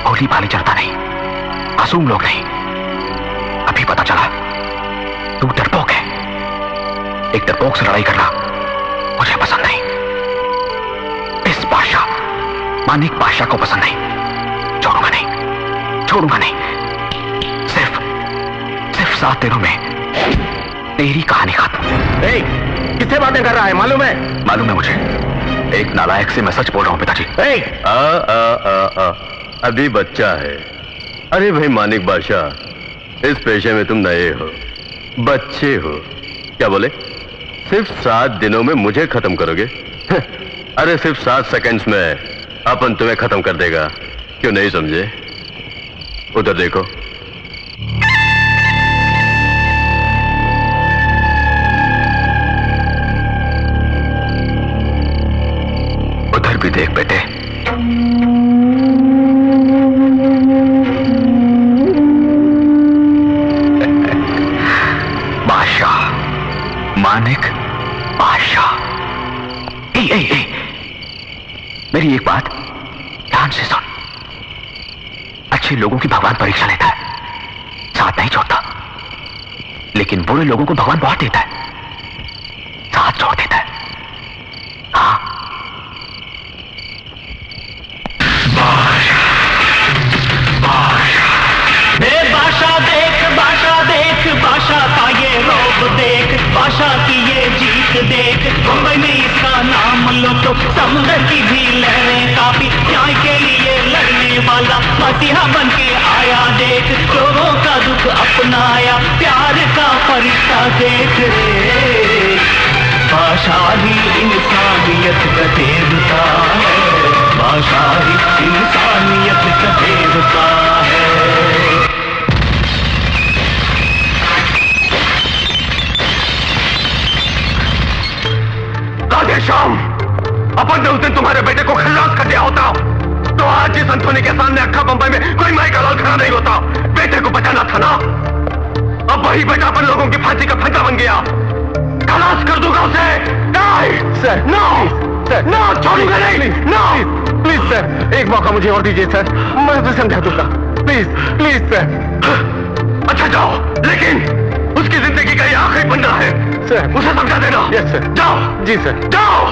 भोली भाली चलता नहीं, मासूम लोग नहीं। अभी पता चला तू डरपोक है। एक डरपोक से लड़ाई करना मुझे पसंद नहीं। इस बादशाह, मानिक बादशाह को पसंद नहीं। छोड़ूंगा नहीं, छोड़ूंगा नहीं। सिर्फ 7 दिनों में तेरी कहानी खत्म। किससे बातें कर रहा है? मालूम है? मालूम है मुझे। एक नालायक से मैं सच बोल रहा हूं पिताजी। अभी बच्चा है। अरे भाई मानिक बादशाह, इस पेशे में तुम नए हो, बच्चे हो। क्या बोले? सिर्फ 7 दिनों में मुझे खत्म करोगे? अरे सिर्फ 7 सेकंड्स में अपन तुम्हें खत्म कर देगा। क्यों नहीं समझे? उधर देखो। उधर भी देख बेटे। बादशाह, मानिक बादशाह। मेरी एक बात ध्यान से सुन। अच्छे लोगों की भगवान परीक्षा लेता है, साथ नहीं छोड़ता। लेकिन बुरे लोगों को भगवान बहुत देता है, साथ छोड़ देता है। हाँ, बादशाह का ये रौब देख, बादशाह की ये जीत देख। मुंबई में इसका नाम लो तो समुद्र की भी लहरें काफी। न्याय के लिए लड़ने वाला मसीहा बन के आया देख। लोगों का दुख अपनाया, प्यार का फरिश्ता देख रे। बादशाह ही इंसानियत का देवता है, बादशाह ही इंसानियत का देवता है। राधेश्याम, अपन ने उस दिन तुम्हारे बेटे को खल्लास कर दिया होता तो आज इस एंथोनी के सामने अक्खा बंबई में कोई माई का लाल खड़ा नहीं होता। बेटे को बचाना था ना। अब वही बेटा अपन लोगों की फांसी का फंदा बन गया। खलास कर दूंगा उसे। नहीं सर, नो सर, नो, छोड़ूंगा नहीं। नो प्लीज सर, एक मौका मुझे और दीजिए सर, मैं उसे समझा दूंगा। Please please sir. अच्छा जाओ, लेकिन उसकी जिंदगी का ये आखिरी बंदा है सर। उसे समझा देना। Yes sir. जाओ। जी सर। जाओ।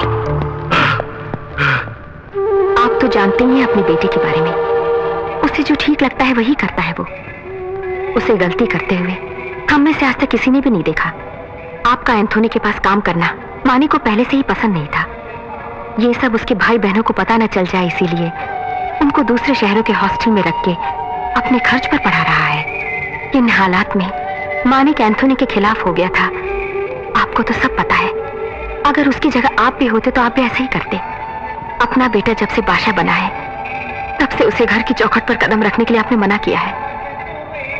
आप तो जानते ही हैं अपनी बेटी के बारे में, उसे जो ठीक लगता है वही करता है वो। उसे गलती करते हुए हम में से आज तक किसी ने भी नहीं देखा। आपका एंथोनी के पास काम करना मानी को पहले से ही पसंद नहीं था। ये सब उसके भाई बहनों को पता न चल जाए, इसीलिए उनको दूसरे शहरों के हॉस्टल में रख के अपने खर्च पर पढ़ा रहा है। इन हालात में मानिक एंथोनी के खिलाफ हो गया था। आपको तो सब पता है। अगर उसकी जगह आप भी होते तो आप भी ऐसा ही करते। अपना बेटा जब से बादशाह बना है तब से उसे घर की चौखट पर कदम रखने के लिए आपने मना किया है।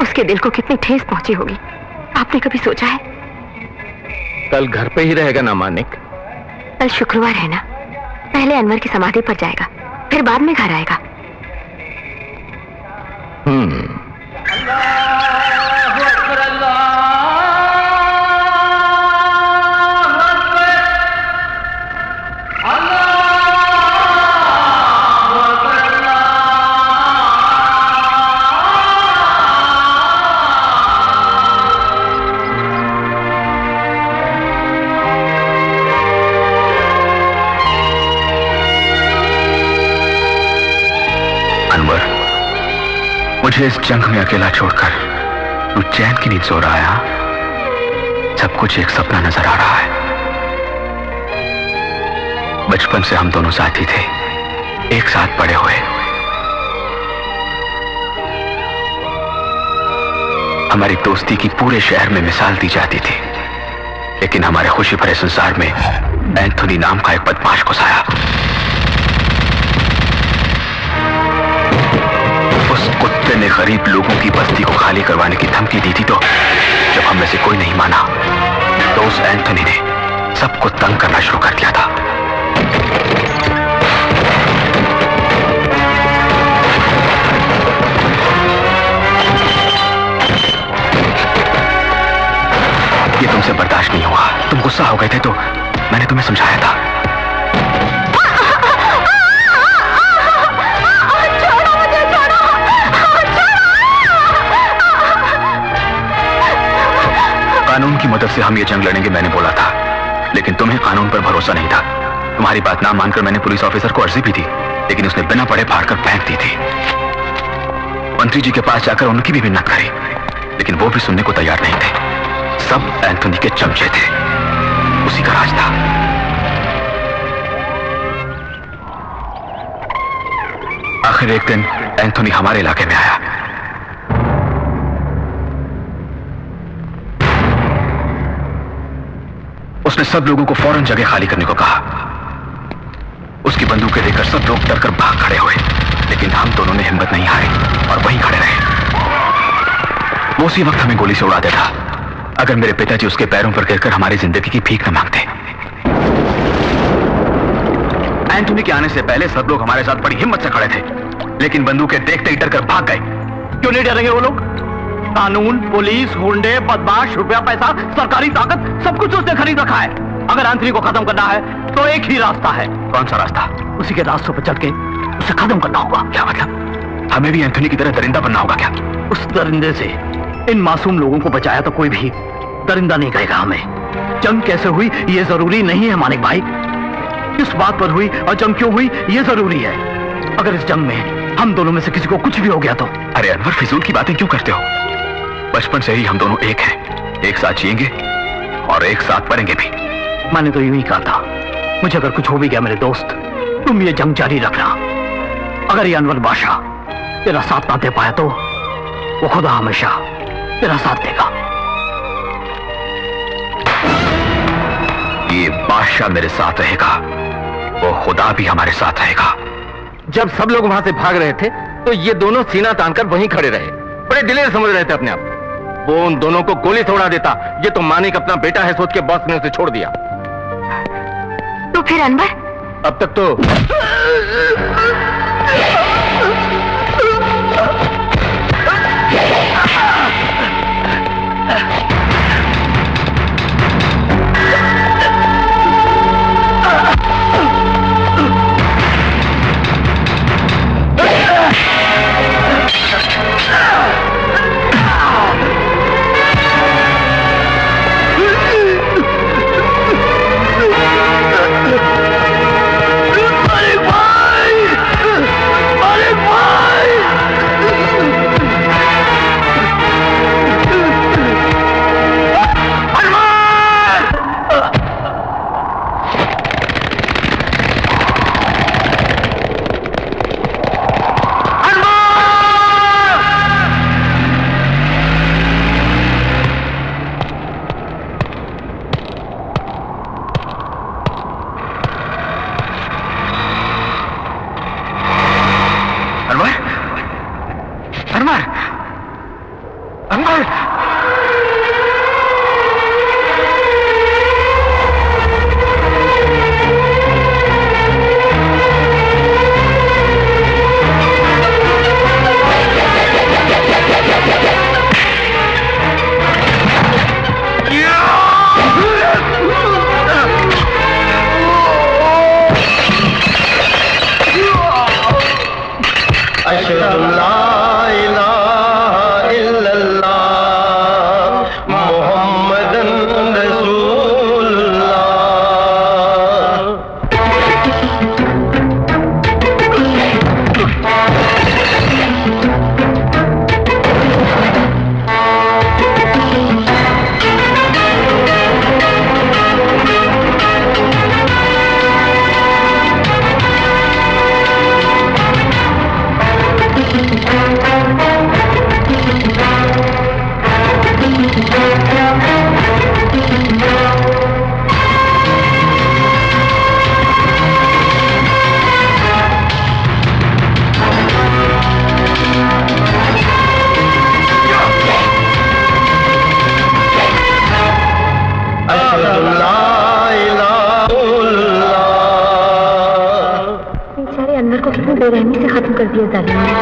उसके दिल को कितनी ठेस पहुंची होगी, आपने कभी सोचा है? कल घर पे ही रहेगा ना मानिक? कल शुक्रवार है ना, पहले अनवर की समाधि पर जाएगा, फिर बाद में घर आएगा। मुझे इस जंग में अकेला छोड़कर तू चैन की नींद सो रहा है? हाँ? सब कुछ एक सपना नजर आ रहा है। बचपन से हम दोनों साथी थे, एक साथ बड़े हुए। हमारी दोस्ती की पूरे शहर में मिसाल दी जाती थी, लेकिन हमारे खुशी भरे संसार में एंथोनी नाम का एक बदमाश घुसाया। उस कुत्ते ने गरीब लोगों की बस्ती को खाली करवाने की धमकी दी थी, तो जब हम में से कोई नहीं माना तो उस एंथोनी ने सबको तंग करना शुरू कर दिया था। ये तुमसे बर्दाश्त नहीं हुआ, तुम गुस्सा हो गए थे, तो मैंने तुम्हें समझाया था। कानून की मदद से हम ये जंग लड़ेंगे मैंने बोला था, लेकिन तुम्हें कानून पर भरोसा नहीं था। तुम्हारी बात ना मानकर मैंने पुलिस ऑफिसर को अर्जी भी दी, लेकिन उसने बिना पढ़े फाड़ कर फेंक दी थी। मंत्री जी के पास जाकर उनकी भी मिन्नत करी, लेकिन वो भी सुनने को तैयार नहीं थे। सब एंथोनी के चमचे थे, उसी का राज था। आखिर एक दिन एंथोनी हमारे इलाके में आया। उसने सब लोगों को फौरन जगह खाली करने को कहा। उसकी बंदूकें देखकर सब लोग डरकर भाग खड़े हुए, लेकिन हम दोनों ने हिम्मत नहीं हारी और वहीं खड़े रहे। वो उसी वक्त हमें गोली से उड़ा देता अगर मेरे पिताजी उसके पैरों पर गिरकर हमारी जिंदगी की भीख न मांगते। एंथोनी के आने से पहले सब लोग हमारे साथ बड़ी हिम्मत से खड़े थे, लेकिन बंदूकें देखते ही डरकर भाग गए। क्यों नहीं डरेंगे वो लोग? कानून, पुलिस, गुंडे, बदमाश, रुपया पैसा, सरकारी ताकत, सब कुछ उसने खरीद रखा है। अगर एंथोनी को खत्म करना है तो एक ही रास्ता है। कौन सा रास्ता? उसी के रास्तों पर चल के उसे खत्म करना होगा। क्या मतलब? हमें भी एंथोनी की तरह दरिंदा बनना होगा क्या? उस दरिंदे से इन मासूम लोगों को बचाया तो कोई भी दरिंदा नहीं कहेगा हमें। जंग कैसे हुई ये जरूरी नहीं है मानिक भाई, किस बात पर हुई और जंग क्यों हुई ये जरूरी है। अगर इस जंग में हम दोनों में से किसी को कुछ भी हो गया तो? अरे अनवर, फिजूल की बातें क्यों करते हो? बचपन से ही हम दोनों एक हैं, एक साथ जिएंगे और एक साथ मरेंगे भी। मैंने तो यूं ही कहा था, मुझे अगर कुछ हो भी गया मेरे दोस्त, तुम ये जंग जारी रखना। अगर ये अनवर बादशाह तेरा साथ ना दे पाया तो वो खुदा हमेशा तेरा साथ देगा। ये बादशाह मेरे साथ रहेगा, वो खुदा भी हमारे साथ रहेगा। जब सब लोग वहां से भाग रहे थे तो ये दोनों सीना तानकर वहीं खड़े रहे, बड़े दिलेर समझ रहे थे अपने आप। वो उन दोनों को गोली से उड़ा देता, ये तो मानिक अपना बेटा है सोच के बॉस ने उसे छोड़ दिया। तो फिर अनवर? अब तक तो कर दिया जालिम ने।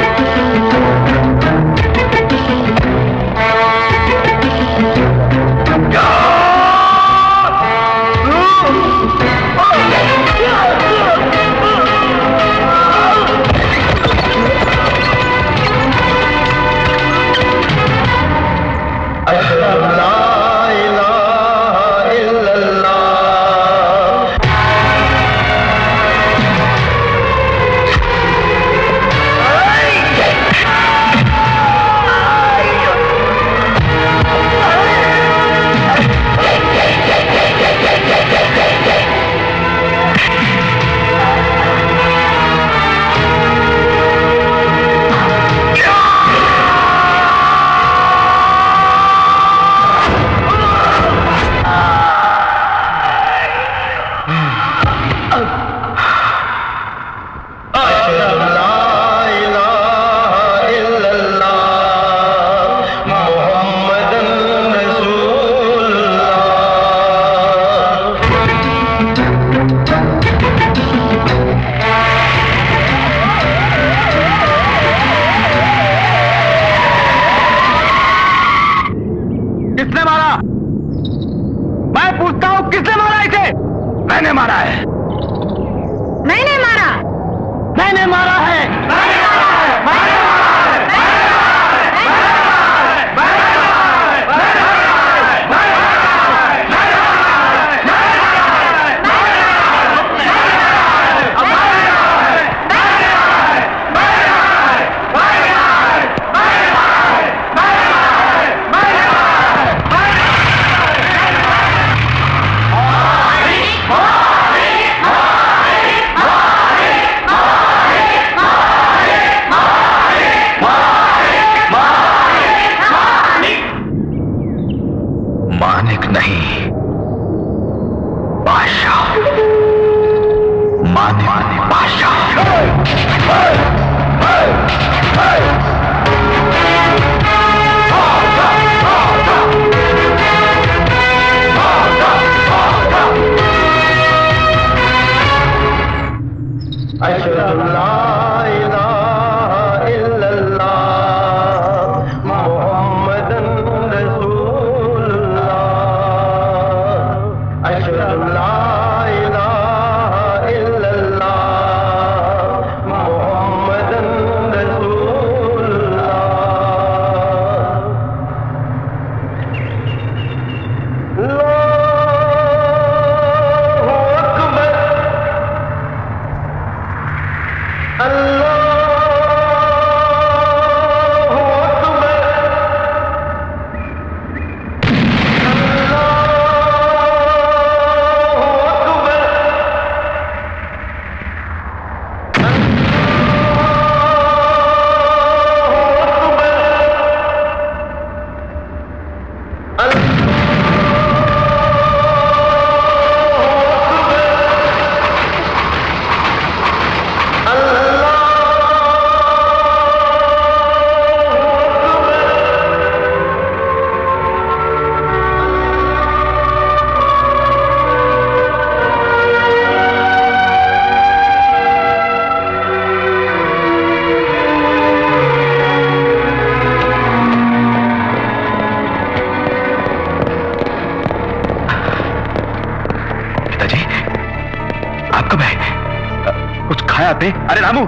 अरे रामू,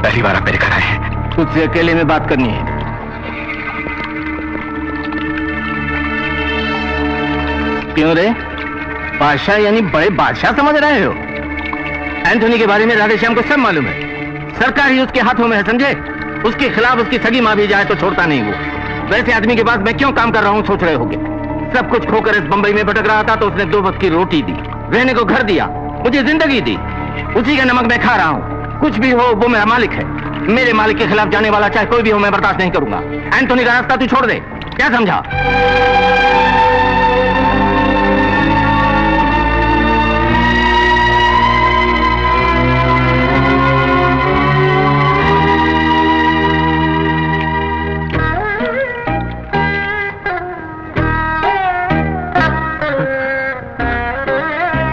पहली बार आप मेरे घर आए हैं। तुझसे अकेले में बात करनी है। क्यों रे? बादशाह यानी बड़े बादशाह समझ रहे हो? एंथोनी के बारे में राधेश्याम को सब मालूम है। सरकार ही उसके हाथों में है, समझे? उसके खिलाफ उसकी सगी मां भी जाए तो छोड़ता नहीं वो। वैसे आदमी के पास मैं क्यों काम कर रहा हूं सोच रहे होगे? सब कुछ खोकर इस बंबई में भटक रहा था तो उसने 2 वक्त की रोटी दी, रहने को घर दिया, मुझे जिंदगी दी। उसी का नमक मैं खा रहा हूँ। कुछ भी हो वो मेरा मालिक है। मेरे मालिक के खिलाफ जाने वाला चाहे कोई भी हो मैं बर्दाश्त नहीं करूंगा। एंथोनी का रास्ता तू छोड़ दे, क्या समझा?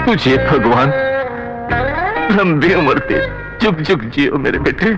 तुझे भगवान लंबी उम्र दे, जुग जुग जियो मेरे बेटे।